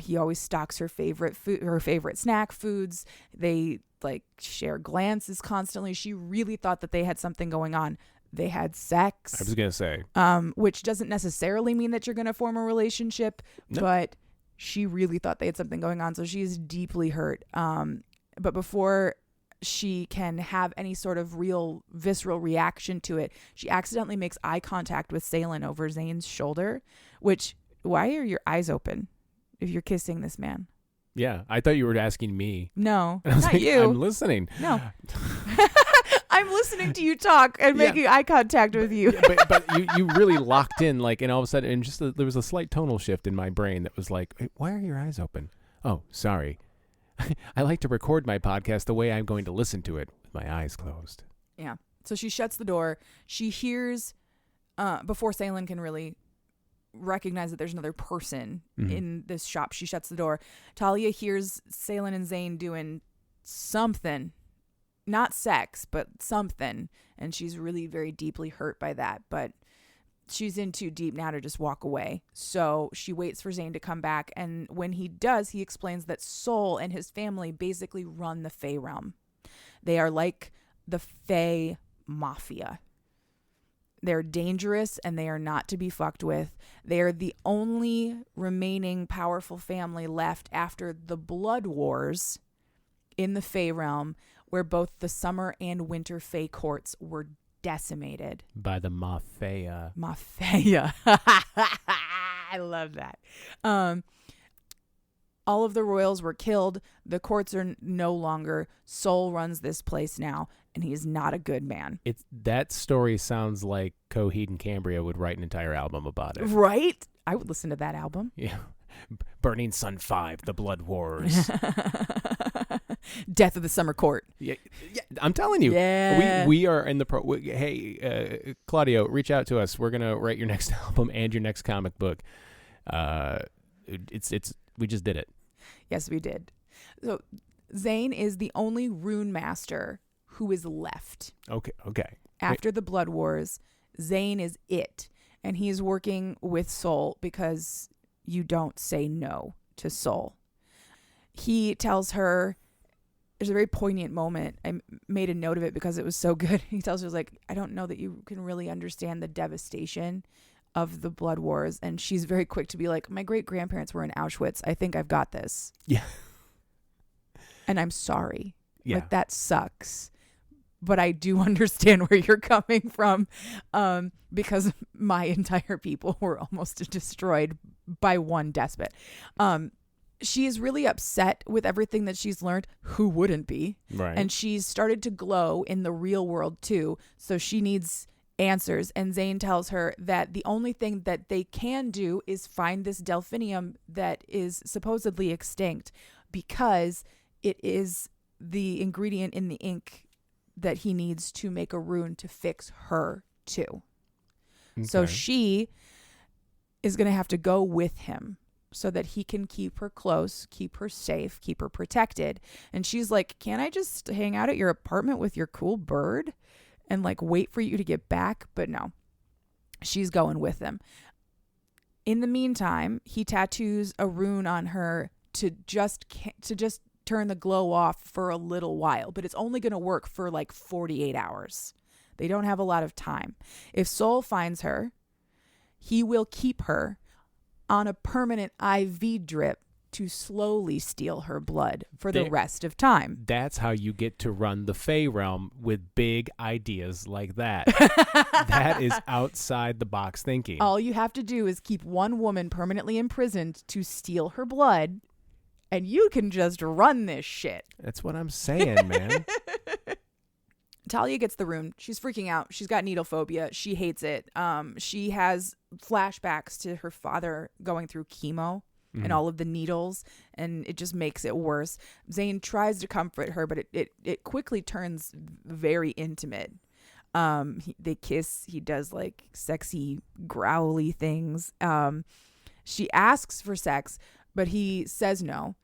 He always stocks her favorite food, her favorite snack foods. They like share glances constantly. She really thought that they had something going on. They had sex. I was going to say. Which doesn't necessarily mean that you're going to form a relationship, but she really thought they had something going on. So she is deeply hurt. But before she can have any sort of real visceral reaction to it, she accidentally makes eye contact with Salen over Zane's shoulder, which, why are your eyes open if you're kissing this man? Yeah, I thought you were asking me. No, not like, you. I'm listening. No. I'm listening to you talk and making eye contact with you. but you really locked in, like, and all of a sudden, and just there was a slight tonal shift in my brain that was like, hey, why are your eyes open? Oh, sorry. I like to record my podcast the way I'm going to listen to it with my eyes closed. Yeah. So she shuts the door. She hears, before Salen can really recognize that there's another person in this shop, she shuts the door. Talia hears Salen and Zane doing something, not sex, but something, and she's really very deeply hurt by that, but she's in too deep now to just walk away. So she waits for Zane to come back, and when he does, he explains that Sol and his family basically run the Fae realm. They are like the Fae mafia. They're dangerous and they are not to be fucked with. They are the only remaining powerful family left after the Blood Wars in the Fae realm, where both the summer and winter Fae courts were decimated by the Mafia. I love that. All of the royals were killed. The courts are no longer. Sol runs this place now, and he is not a good man. That story sounds like Coheed and Cambria would write an entire album about it. Right? I would listen to that album. Yeah. Burning Sun 5, The Blood Wars. Death of the Summer Court. Yeah, I'm telling you. Yeah. We are in the hey, Claudio, reach out to us. We're gonna write your next album and your next comic book. It's we just did it. Yes, we did. So Zane is the only rune master who is left. Okay. After the Blood Wars, Zane is it. And he's working with Soul because you don't say no to Soul. He tells her, there's a very poignant moment. I made a note of it because it was so good. He tells her, like, I don't know that you can really understand the devastation of the Blood Wars. And she's very quick to be like, my great-grandparents were in Auschwitz. I think I've got this. Yeah. And I'm sorry. Yeah. Like, that sucks. But I do understand where you're coming from, because my entire people were almost destroyed by one despot. She is really upset with everything that she's learned. Who wouldn't be? Right. And she's started to glow in the real world too. So she needs answers. And Zane tells her that the only thing that they can do is find this delphinium that is supposedly extinct, because it is the ingredient in the ink that he needs to make a rune to fix her too. Okay. So she is going to have to go with him so that he can keep her close, keep her safe, keep her protected. And she's like, can't I just hang out at your apartment with your cool bird and like wait for you to get back? But no, she's going with him. In the meantime, he tattoos a rune on her to just turn the glow off for a little while, but it's only going to work for like 48 hours. They don't have a lot of time. If Soul finds her, he will keep her on a permanent IV drip to slowly steal her blood for the rest of time. That's how you get to run the Fey realm with big ideas like that. That is outside the box thinking. All you have to do is keep one woman permanently imprisoned to steal her blood, and you can just run this shit. That's what I'm saying, man. Talia gets the rune. She's freaking out. She's got needle phobia. She hates it. She has flashbacks to her father going through chemo and all of the needles, and it just makes it worse. Zane tries to comfort her, but it quickly turns very intimate. They kiss. He does like sexy growly things. She asks for sex, but he says no.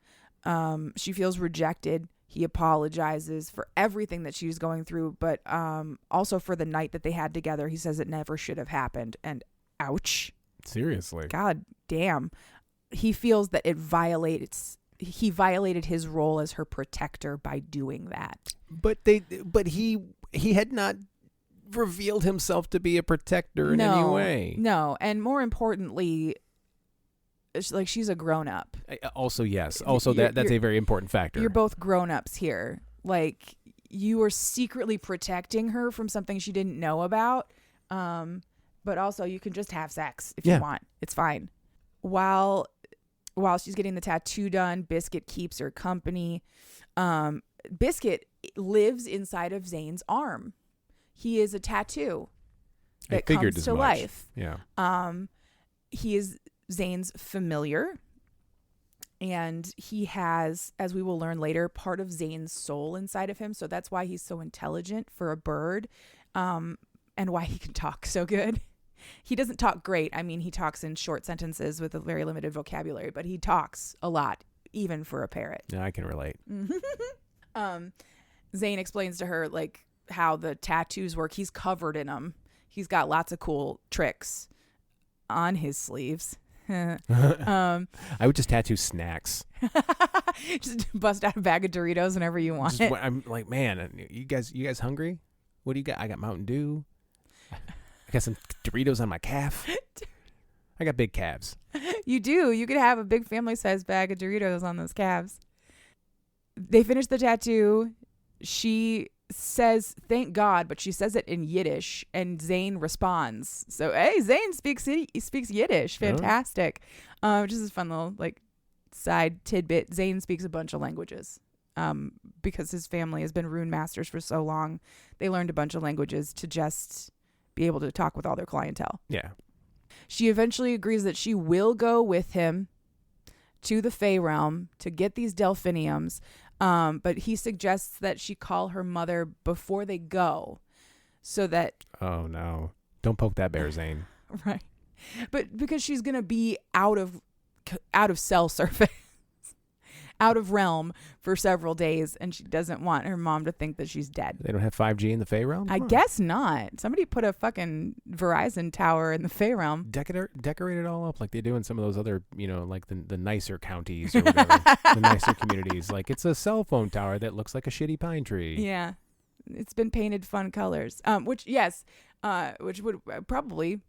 She feels rejected. He apologizes for everything that she's going through, but also for the night that they had together. He says it never should have happened. And ouch. Seriously. God damn. He feels that he violated his role as her protector by doing that. But he had not revealed himself to be a protector in any way. No, and more importantly, like, she's a grown up. Also, yes. Also, that's a very important factor. You're both grown ups here. Like, you were secretly protecting her from something she didn't know about. But also, you can just have sex if you want. It's fine. While she's getting the tattoo done, Biscuit keeps her company. Biscuit lives inside of Zane's arm. He is a tattoo that comes to life. Yeah. He is Zane's familiar, and he has, as we will learn later, part of Zane's soul inside of him. So that's why he's so intelligent for a bird, and why he can talk so good. He doesn't talk great. I mean, he talks in short sentences with a very limited vocabulary, but he talks a lot, even for a parrot. Yeah, I can relate. Zane explains to her like how the tattoos work. He's covered in them. He's got lots of cool tricks on his sleeves. I would just tattoo snacks. Just bust out a bag of Doritos whenever you want it. I'm like, man, you guys hungry? What do you got? I got Mountain Dew. I got some Doritos on my calf. I got big calves. You do. You could have a big family-sized bag of Doritos on those calves. They finish the tattoo. She says, thank God, but she says it in Yiddish, and Zane responds. So, hey, Zane speaks Yiddish. Fantastic. Which is a fun little like side tidbit. Zane speaks a bunch of languages because his family has been rune masters for so long. They learned a bunch of languages to just be able to talk with all their clientele. Yeah. She eventually agrees that she will go with him to the Fey realm to get these delphiniums. But he suggests that she call her mother before they go so that... Oh, no. Don't poke that bear, Zane. Right. But because she's going to be out of cell surface, out of realm for several days, and she doesn't want her mom to think that she's dead. They don't have 5G in the Fey realm? I guess not. Somebody put a fucking Verizon tower in the Fey realm. Decorate it all up like they do in some of those other, like the nicer counties or whatever, the nicer communities. Like it's a cell phone tower that looks like a shitty pine tree. Yeah. It's been painted fun colors, which would probably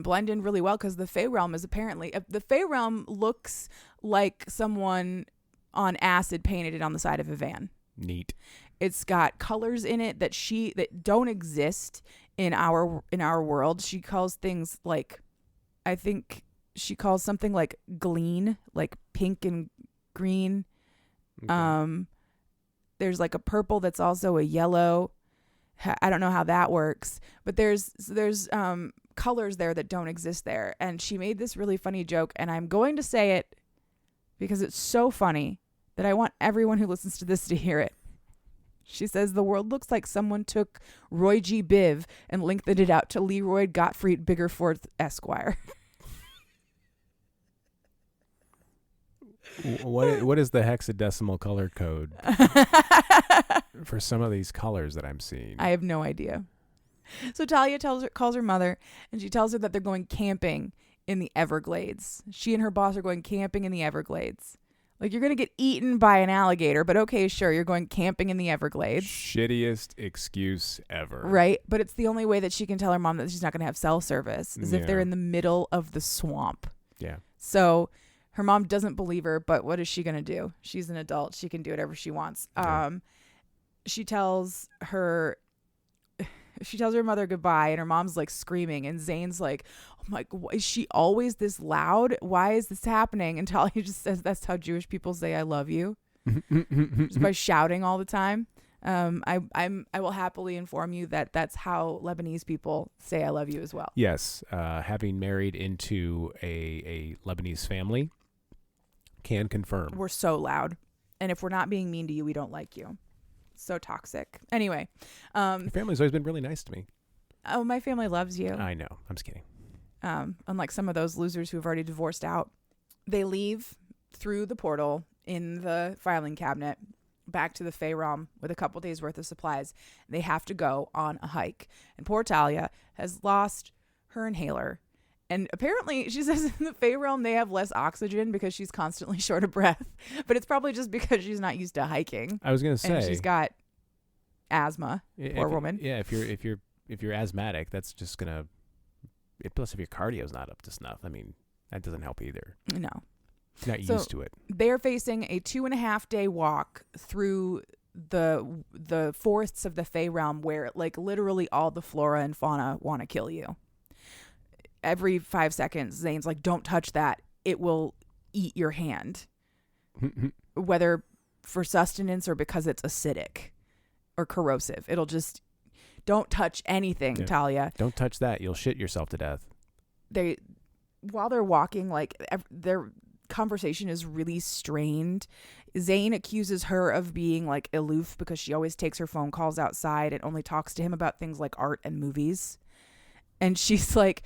blend in really well because the Fey realm is apparently... the Fey realm looks like someone on acid painted it on the side of a van. Neat. It's got colors in it that don't exist in our world. She calls things like... I think she calls something like glean, like pink and green. Okay. There's like a purple that's also a yellow. I don't know how that works, but there's colors there that don't exist there. And she made this really funny joke, and I'm going to say it because it's so funny that I want everyone who listens to this to hear it. She says, the world looks like someone took Roy G. Biv and lengthened it out to Leroy Gottfried Biggerforth Esquire. What is the hexadecimal color code for some of these colors that I'm seeing? I have no idea. So Talia calls her mother, and she tells her that they're going camping in the Everglades. She and her boss are going camping in the Everglades. Like, you're going to get eaten by an alligator, but okay, sure, you're going camping in the Everglades. Shittiest excuse ever. Right? But it's the only way that she can tell her mom that she's not going to have cell service, is if they're in the middle of the swamp. Yeah. So her mom doesn't believe her, but what is she going to do? She's an adult. She can do whatever she wants. Yeah. She tells her mother goodbye, and her mom's like screaming, and Zane's like, oh my God, is she always this loud? Why is this happening? And Talia just says that's how Jewish people say I love you. Just by shouting all the time. I will happily inform you that that's how Lebanese people say I love you as well. Yes. Having married into a Lebanese family, can confirm. We're so loud. And if we're not being mean to you, we don't like you. So toxic. Anyway. Your family's always been really nice to me. Oh, my family loves you. I know. I'm just kidding. Unlike some of those losers who have already divorced out. They leave through the portal in the filing cabinet back to the Fey realm with a couple days worth of supplies. They have to go on a hike. And poor Talia has lost her inhaler. And apparently, she says in the Fey realm, they have less oxygen because she's constantly short of breath. But it's probably just because she's not used to hiking. I was going to say. And she's got asthma. Poor woman. Yeah, if you're asthmatic, that's just going to... Plus, if your cardio's not up to snuff, I mean, that doesn't help either. No. Not used to it. They're facing a 2.5-day walk through the forests of the Fey realm where, like, literally all the flora and fauna want to kill you. Every 5 seconds, Zane's like, don't touch that. It will eat your hand. Whether for sustenance or because it's acidic or corrosive. It'll just... Don't touch anything, yeah. Talia. Don't touch that. You'll shit yourself to death. While they're walking, like, their conversation is really strained. Zane accuses her of being, like, aloof because she always takes her phone calls outside and only talks to him about things like art and movies. And she's like...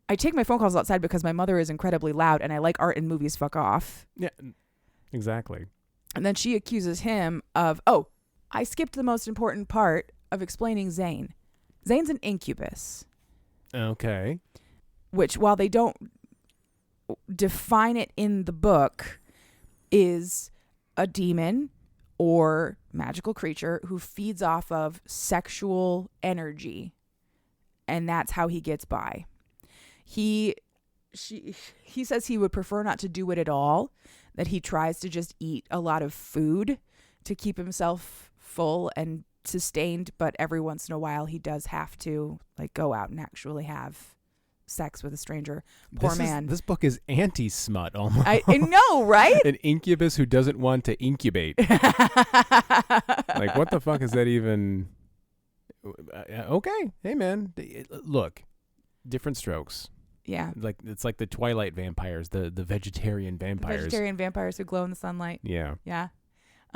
I take my phone calls outside because my mother is incredibly loud and I like art and movies. Fuck off. Yeah, exactly. And then she accuses him of, I skipped the most important part of explaining Zane. Zane's an incubus. Okay. Which, while they don't define it in the book, is a demon or magical creature who feeds off of sexual energy. And that's how he gets by. He says he would prefer not to do it at all, that he tries to just eat a lot of food to keep himself full and sustained, but every once in a while he does have to, like, go out and actually have sex with a stranger. Poor man. This book is anti-smut almost. I know, right? An incubus who doesn't want to incubate. Like, what the fuck is that even? Okay. Hey, man. Look, different strokes. Yeah. Like, it's like the Twilight vampires, the vegetarian vampires. Vegetarian vampires who glow in the sunlight. Yeah. Yeah.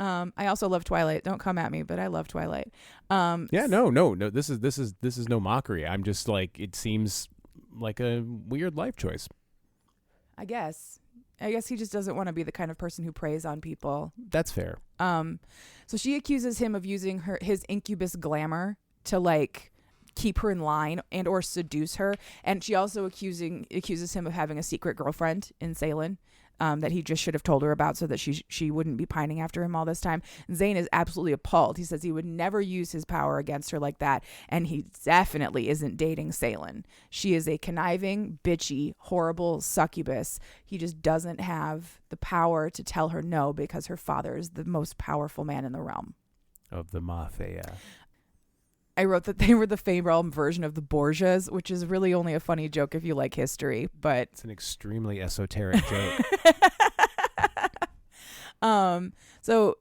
I also love Twilight. Don't come at me, but I love Twilight. Yeah, no. This is no mockery. I'm just like, it seems like a weird life choice. I guess he just doesn't want to be the kind of person who preys on people. That's fair. So she accuses him of using his incubus glamour to like keep her in line and or seduce her, and she also accuses him of having a secret girlfriend in Salem. That he just should have told her about so that she wouldn't be pining after him all this time. Zane is absolutely appalled. He says he would never use his power against her like that, and he definitely isn't dating Salem. She is a conniving, bitchy, horrible succubus. He just doesn't have the power to tell her no because her father is the most powerful man in the realm. Of the Mafia. I wrote that they were the Fey-realm version of the Borgias, which is really only a funny joke if you like history, but it's an extremely esoteric joke. So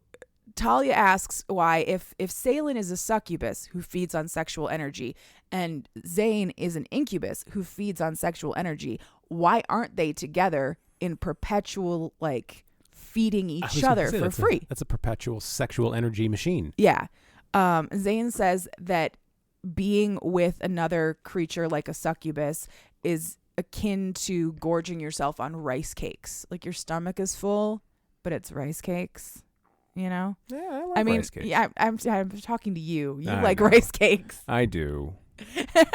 Talia asks why, if Salem is a succubus who feeds on sexual energy and Zane is an incubus who feeds on sexual energy, why aren't they together in perpetual like feeding each other for free? That's a perpetual sexual energy machine. Yeah. Zane says that being with another creature like a succubus is akin to gorging yourself on rice cakes. Like your stomach is full, but it's rice cakes, you know? Yeah, I like rice cakes. Yeah, I'm talking to you. You like rice cakes. I do. A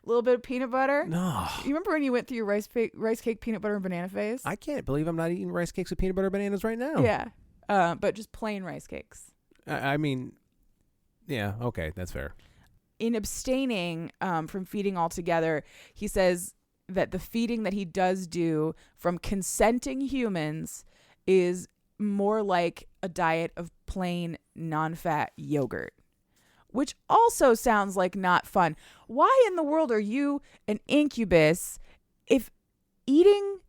little bit of peanut butter. No. You remember when you went through your rice cake, peanut butter, and banana phase? I can't believe I'm not eating rice cakes with peanut butter and bananas right now. Yeah. But just plain rice cakes. I mean, yeah, okay, that's fair. In abstaining from feeding altogether, he says that the feeding that he does do from consenting humans is more like a diet of plain non-fat yogurt, which also sounds like not fun. Why in the world are you an incubus if eating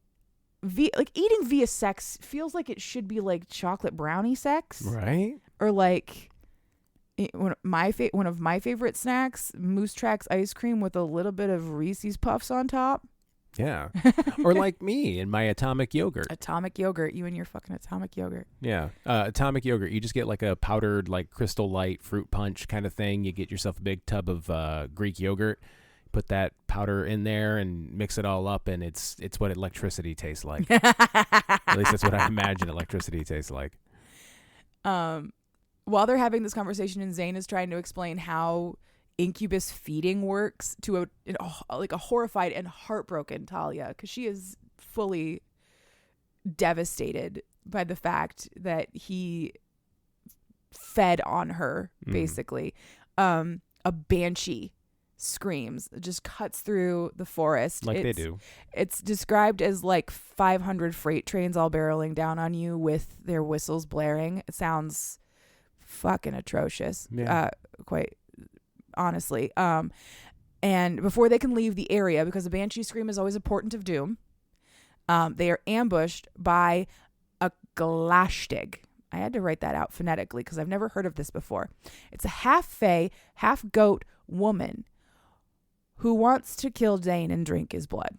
via sex feels like it should be like chocolate brownie sex? Right. Or like one of my favorite snacks, Moose Tracks ice cream with a little bit of Reese's Puffs on top. Yeah. Or like me and my atomic yogurt. Atomic yogurt. You and your fucking atomic yogurt. Yeah. Atomic yogurt. You just get like a powdered, like Crystal Light fruit punch kind of thing. You get yourself a big tub of Greek yogurt, put that powder in there and mix it all up, and it's what electricity tastes like. At least that's what I imagine electricity tastes like. While they're having this conversation, and Zane is trying to explain how incubus feeding works to a horrified and heartbroken Talia, because she is fully devastated by the fact that he fed on her, basically. A banshee screams, just cuts through the forest. They do. It's described as like 500 freight trains all barreling down on you with their whistles blaring. It sounds fucking atrocious. Yeah. Quite honestly. And before they can leave the area, because a banshee scream is always a portent of doom, they are ambushed by a glashtig. I had to write that out phonetically because I've never heard of this before. It's a half fae, half goat woman who wants to kill Zane and drink his blood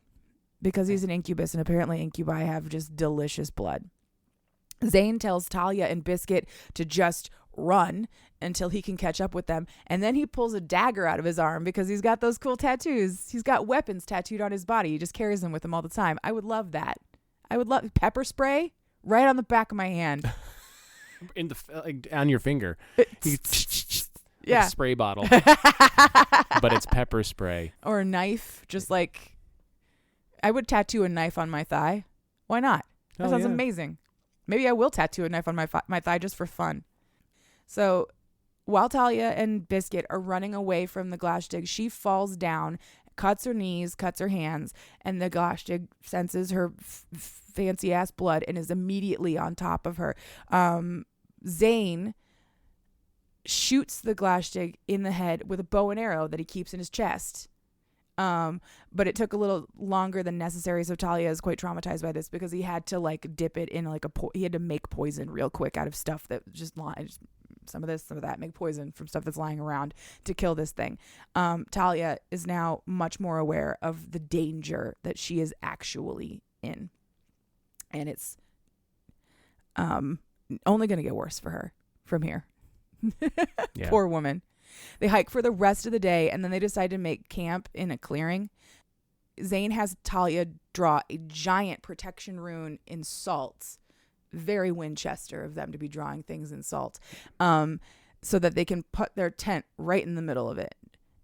because he's an incubus, and apparently incubi have just delicious blood. Zane tells Talia and Biscuit to just run until he can catch up with them, and then he pulls a dagger out of his arm because he's got those cool tattoos. He's got weapons tattooed on his body. He just carries them with him all the time. I would love that. I would love pepper spray right on the back of my hand. In the on your finger. Yeah. Like a spray bottle. But it's pepper spray. Or a knife, just like I would tattoo a knife on my thigh. Why not? That sounds amazing. Maybe I will tattoo a knife on my thigh just for fun. So while Talia and Biscuit are running away from the glashtig, she falls down, cuts her knees, cuts her hands, and the glashtig senses her fancy ass blood and is immediately on top of her. Zane shoots the glashtig in the head with a bow and arrow that he keeps in his chest. But it took a little longer than necessary, so Talia is quite traumatized by this because he had to like dip it in like he had to make poison real quick out of stuff that just some of this, some of that, make poison from stuff that's lying around to kill this thing. Talia is now much more aware of the danger that she is actually in, and it's only going to get worse for her from here. Yeah. Poor woman. They hike for the rest of the day, and then they decide to make camp in a clearing. Zane has Talia draw a giant protection rune in salt. Very Winchester of them to be drawing things in salt, so that they can put their tent right in the middle of it.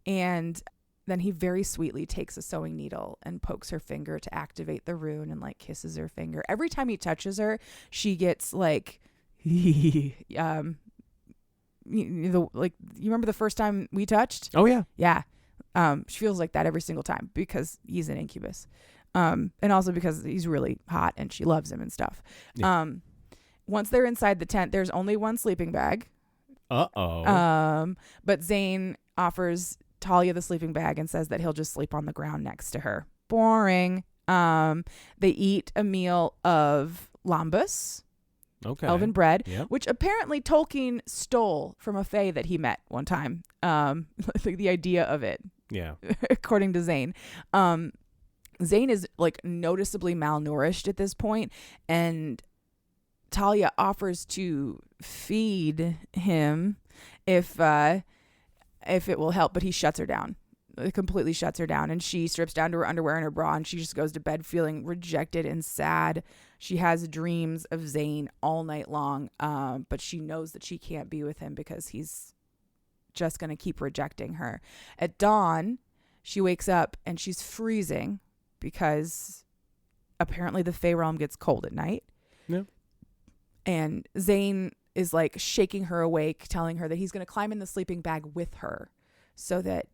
And then he very sweetly takes a sewing needle and pokes her finger to activate the rune and like kisses her finger. Every time he touches her, she gets like, you remember the first time we touched? Oh yeah. Yeah. She feels like that every single time because he's an incubus. And also because he's really hot and she loves him and stuff. Yeah. Once they're inside the tent, there's only one sleeping bag. Uh-oh. But Zane offers Talia the sleeping bag and says that he'll just sleep on the ground next to her. Boring. They eat a meal of lambus, elven bread, which apparently Tolkien stole from a fae that he met one time. The idea of it. Yeah. According to Zane. Zane is like noticeably malnourished at this point, and Talia offers to feed him if it will help, but he shuts her down. It completely shuts her down, and she strips down to her underwear and her bra, and she just goes to bed feeling rejected and sad. She has dreams of Zane all night long, but she knows that she can't be with him because he's just going to keep rejecting her. At dawn, she wakes up and she's freezing because apparently the Fey realm gets cold at night. Yeah. And Zane is like shaking her awake, telling her that he's going to climb in the sleeping bag with her so that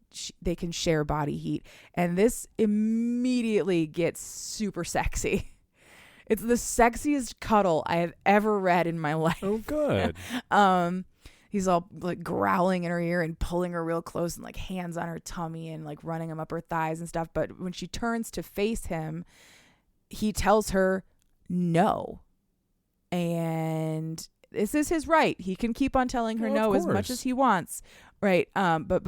they can share body heat. And this immediately gets super sexy. It's the sexiest cuddle I have ever read in my life. Oh, good. He's all like growling in her ear and pulling her real close and like hands on her tummy and like running him up her thighs and stuff. But when she turns to face him, he tells her no. And this is his right. He can keep on telling her no as much as he wants. Right. But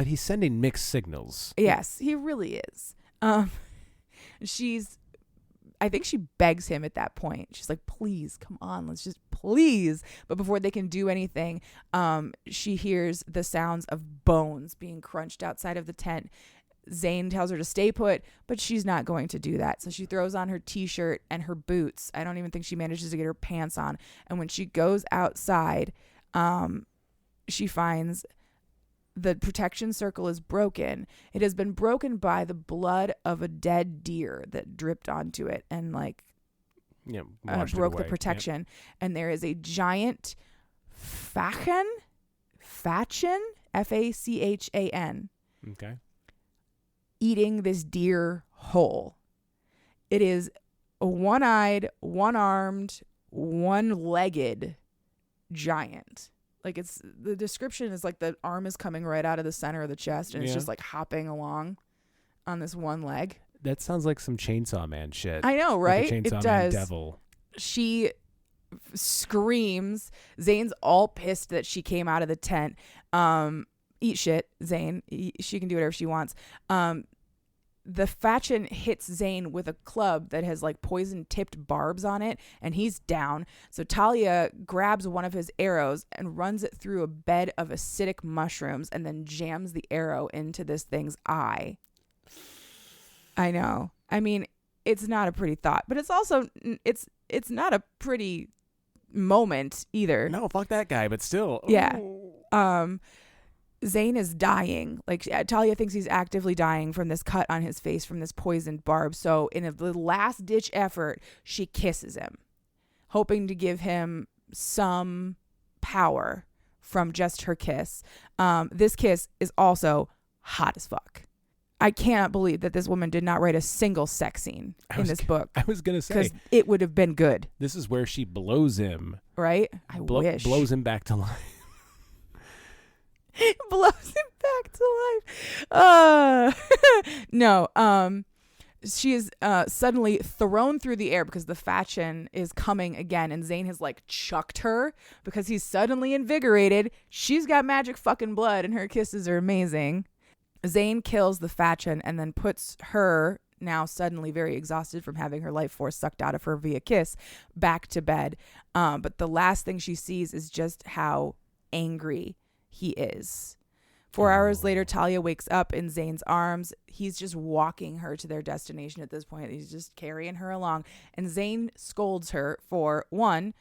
he's sending mixed signals. Yes, he really is. I think she begs him at that point. She's like, please, come on, let's just please. But before they can do anything, she hears the sounds of bones being crunched outside of the tent. Zane tells her to stay put, but she's not going to do that. So she throws on her t-shirt and her boots. I don't even think she manages to get her pants on. And when she goes outside, she finds the protection circle is broken. It has been broken by the blood of a dead deer that dripped onto it and broke the protection. Yep. And there is a giant fachan, Fachan, okay, eating this deer whole. It is a one-eyed, one-armed, one-legged giant. Like the description is like the arm is coming right out of the center of the chest and it's just like hopping along on this one leg. That sounds like some Chainsaw Man shit. I know, right? Like a Chainsaw it Man does. devil. She screams. Zane's all pissed that she came out of the tent. Eat shit, Zane. She can do whatever she wants. The Fachan hits Zane with a club that has like poison tipped barbs on it, and he's down. So Talia grabs one of his arrows and runs it through a bed of acidic mushrooms and then jams the arrow into this thing's eye. I know. I mean, it's not a pretty thought, but it's also it's not a pretty moment either. No, fuck that guy, but still. Yeah. Zane is dying. Like Talia thinks he's actively dying from this cut on his face from this poisoned barb. So in a last ditch effort, she kisses him, hoping to give him some power from just her kiss. This kiss is also hot as fuck. I cannot believe that this woman did not write a single sex scene in this book. I was going to say. Because it would have been good. This is where she blows him. Right? I wish. Blows him back to life. Blows him back to life. No. She is suddenly thrown through the air because the Fachan is coming again, and Zane has like chucked her because he's suddenly invigorated. She's got magic fucking blood, and her kisses are amazing. Zane kills the Fachan and then puts her now suddenly very exhausted from having her life force sucked out of her via kiss, back to bed. But the last thing she sees is just how angry he is. 4 hours later, Talia wakes up in Zane's arms. He's just walking her to their destination at this point. He's just carrying her along. And Zane scolds her for, 1,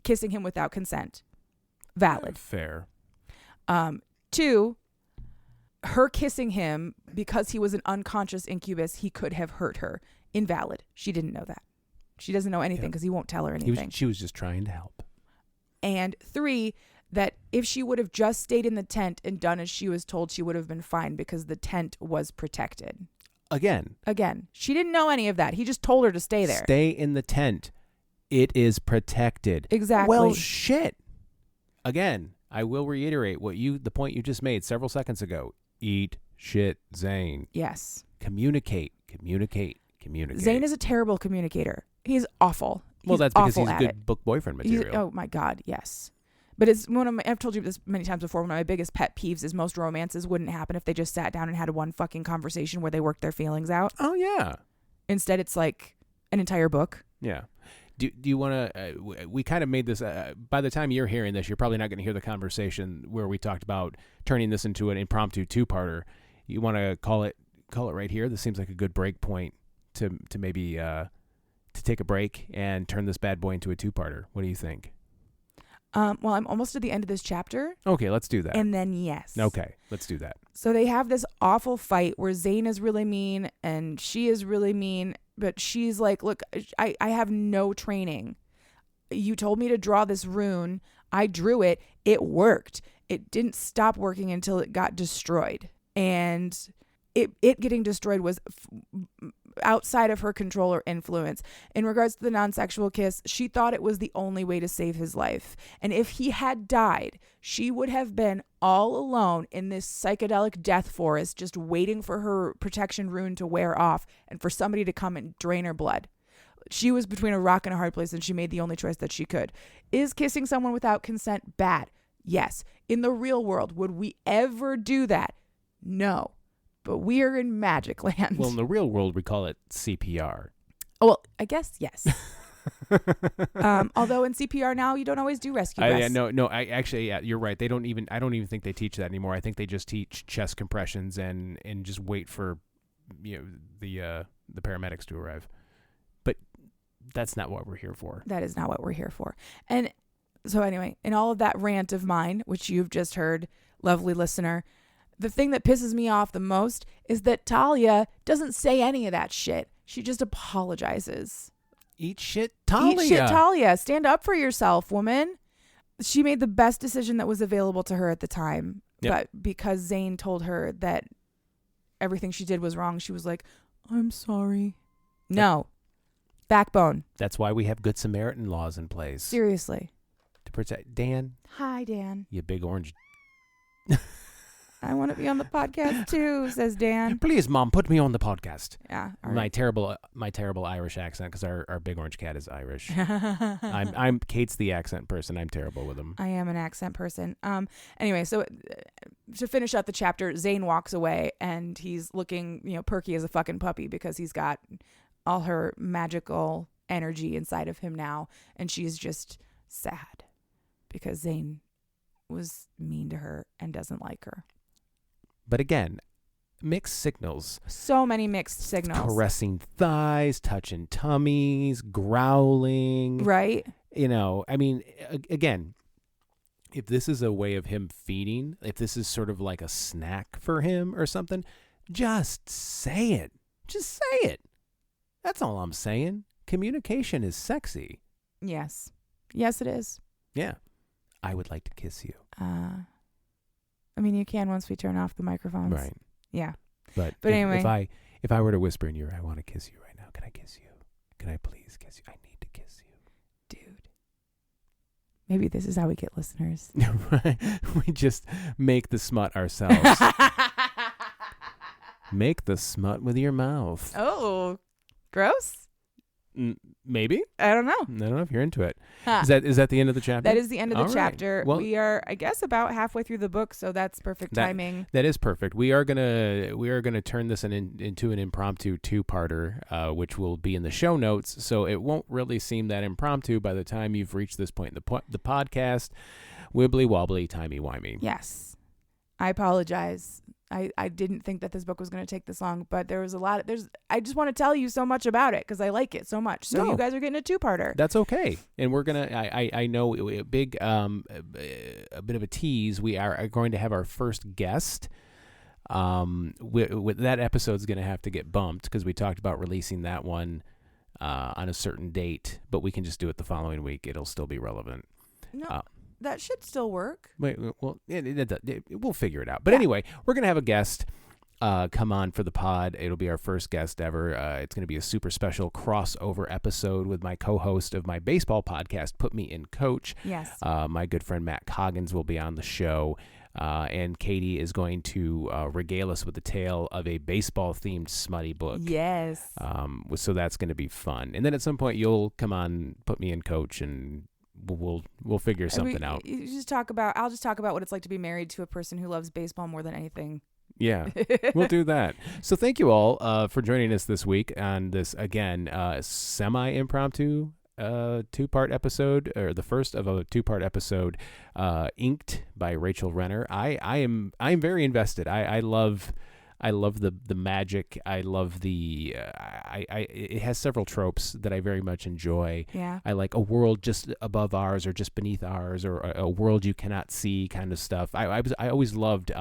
kissing him without consent. Valid. Fair. 2, her kissing him because he was an unconscious incubus, he could have hurt her. Invalid. She didn't know that. She doesn't know anything because he won't tell her anything. She was just trying to help. And 3, that if she would have just stayed in the tent and done as she was told, she would have been fine because the tent was protected. Again. She didn't know any of that. He just told her to stay there. Stay in the tent. It is protected. Exactly. Well, shit. Again, I will reiterate the point you just made several seconds ago. Eat shit, Zane. Yes. Communicate. Zane is a terrible communicator. He's awful. Well, that's because he's good book boyfriend material. Oh my God, yes. But it's I've told you this many times before. One of my biggest pet peeves is most romances wouldn't happen if they just sat down and had one fucking conversation where they worked their feelings out. Oh yeah. Instead, it's like an entire book. Yeah. Do you want to? We kind of made this. By the time you're hearing this, you're probably not going to hear the conversation where we talked about turning this into an impromptu 2-parter. You want to call it right here. This seems like a good break point to maybe to take a break and turn this bad boy into a 2-parter. What do you think? Well, I'm almost at the end of this chapter. Okay, let's do that. And then yes. Okay, let's do that. So they have this awful fight where Zane is really mean and she is really mean, but she's like, look, I have no training. You told me to draw this rune. I drew it. It worked. It didn't stop working until it got destroyed. And it getting destroyed was outside of her control or influence. In regards to the non-sexual kiss, she thought it was the only way to save his life. And if he had died, she would have been all alone in this psychedelic death forest, just waiting for her protection rune to wear off and for somebody to come and drain her blood. She was between a rock and a hard place, and she made the only choice that she could. Is kissing someone without consent bad? Yes. In the real world, would we ever do that? No. But we are in magic land. Well, in the real world, we call it CPR. Oh, well, I guess, yes. Although in CPR now, you don't always do rescue breaths. No, you're right. I don't even think they teach that anymore. I think they just teach chest compressions and just wait for the paramedics to arrive. But that's not what we're here for. That is not what we're here for. And so anyway, in all of that rant of mine, which you've just heard, lovely listener, the thing that pisses me off the most is that Talia doesn't say any of that shit. She just apologizes. Eat shit, Talia. Eat shit, Talia. Stand up for yourself, woman. She made the best decision that was available to her at the time. Yep. But because Zane told her that everything she did was wrong, she was like, I'm sorry. Yep. No. Backbone. That's why we have Good Samaritan laws in place. Seriously. To protect Dan. Hi, Dan. You big orange. I want to be on the podcast too, says Dan. Please, Mom, put me on the podcast. Yeah. My terrible Irish accent, because our big orange cat is Irish. I'm Kate's the accent person. I'm terrible with him. I am an accent person. Anyway, so to finish up the chapter, Zane walks away and he's looking, perky as a fucking puppy because he's got all her magical energy inside of him now, and she's just sad because Zane was mean to her and doesn't like her. But again, mixed signals. So many mixed signals. Caressing thighs, touching tummies, growling. Right. Again, if this is a way of him feeding, if this is sort of like a snack for him or something, just say it. Just say it. That's all I'm saying. Communication is sexy. Yes. Yes, it is. Yeah. I would like to kiss you. You can once we turn off the microphones. Right. Yeah. But anyway. If I were to whisper in your ear, I want to kiss you right now. Can I kiss you? Can I please kiss you? I need to kiss you. Dude. Maybe this is how we get listeners. Right. We just make the smut ourselves. Make the smut with your mouth. Oh, gross. Maybe. I don't know. I don't know if you're into it. Huh. Is that the end of the chapter? That is the end of the All right. chapter. Well, we are, I guess, about halfway through the book, so that's perfect timing. That is perfect. We are gonna turn this into an impromptu two-parter, which will be in the show notes. So it won't really seem that impromptu by the time you've reached this point in the podcast. Wibbly wobbly, timey wimey. Yes, I apologize. I didn't think that this book was going to take this long, but there was a lot. I just want to tell you so much about it because I like it so much. So you guys are getting a two-parter. That's okay, and we're gonna. I know a big a bit of a tease. We are going to have our first guest. With that episode's going to have to get bumped because we talked about releasing that one on a certain date, but we can just do it the following week. It'll still be relevant. No. That should still work. Wait, well, we'll figure it out. But anyway, we're going to have a guest come on for the pod. It'll be our first guest ever. It's going to be a super special crossover episode with my co-host of my baseball podcast, Put Me in Coach. Yes. My good friend Matt Coggins will be on the show. And Katie is going to regale us with the tale of a baseball-themed smutty book. Yes. So that's going to be fun. And then at some point, you'll come on, Put Me in Coach, and we'll figure something out. I'll just talk about what it's like to be married to a person who loves baseball more than anything. Yeah, we'll do that. So thank you all for joining us this week on this, again, semi-impromptu two-part episode, or the first of a two-part episode, inked by Rachel Rener. I'm very invested. I love the magic. I love the it has several tropes that I very much enjoy. Yeah. I like a world just above ours or just beneath ours, or a world you cannot see kind of stuff. I always loved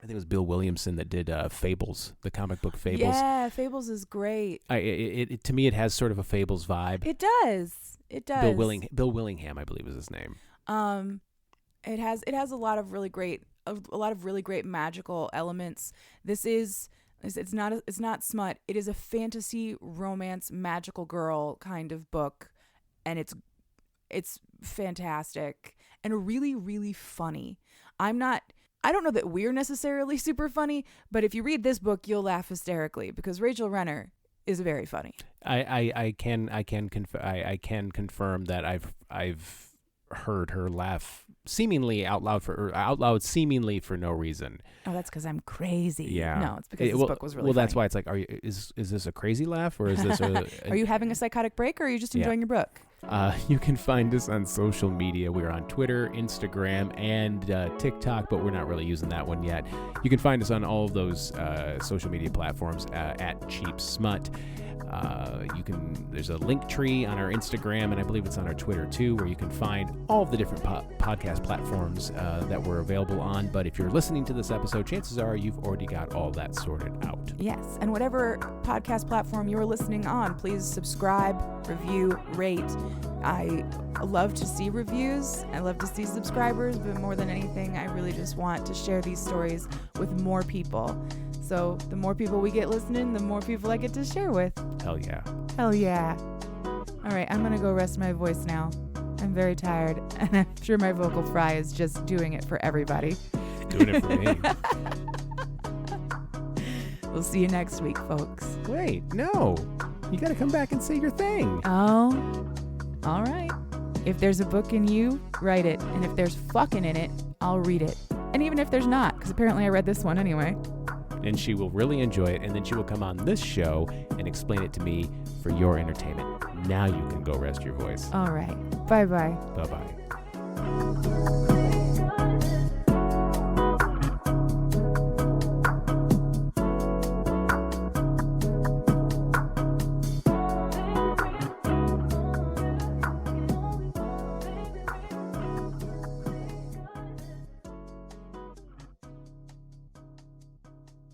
I think it was Bill Williamson that did Fables, the comic book Fables. Yeah, Fables is great. To me, it has sort of a Fables vibe. It does. Bill Willingham, I believe, is his name. It has a lot of really great magical elements. It's not smut. It is a fantasy romance magical girl kind of book, and it's fantastic and really, really funny. I don't know that we're necessarily super funny, but if you read this book, you'll laugh hysterically because Rachel Rener is very funny. I can confirm that I've heard her laugh seemingly out loud seemingly for no reason. Oh, that's because I'm crazy. Yeah. No, it's because this book was really funny. Well, that's why it's like, is this a crazy laugh, or is this Are you having a psychotic break, or are you just enjoying your book? You can find us on social media. We're on Twitter, Instagram, and TikTok, but we're not really using that one yet. You can find us on all of those social media platforms at Cheap Smut. There's a link tree on our Instagram, and I believe it's on our Twitter too, where you can find all of the different podcast platforms that we're available on. But if you're listening to this episode, chances are you've already got all that sorted out. Yes, and whatever podcast platform you're listening on, please subscribe, review, rate. I love to see reviews. I love to see subscribers, but more than anything, I really just want to share these stories with more people. So the more people we get listening, the more people I get to share with. Hell yeah. Hell yeah. All right, I'm going to go rest my voice now. I'm very tired, and I'm sure my vocal fry is just doing it for everybody. Doing it for me. We'll see you next week, folks. Wait, no. You got to come back and say your thing. Oh, all right. If there's a book in you, write it. And if there's fucking in it, I'll read it. And even if there's not, because apparently I read this one anyway. And she will really enjoy it, and then she will come on this show and explain it to me for your entertainment. Now you can go rest your voice. All right. Bye-bye. Bye-bye.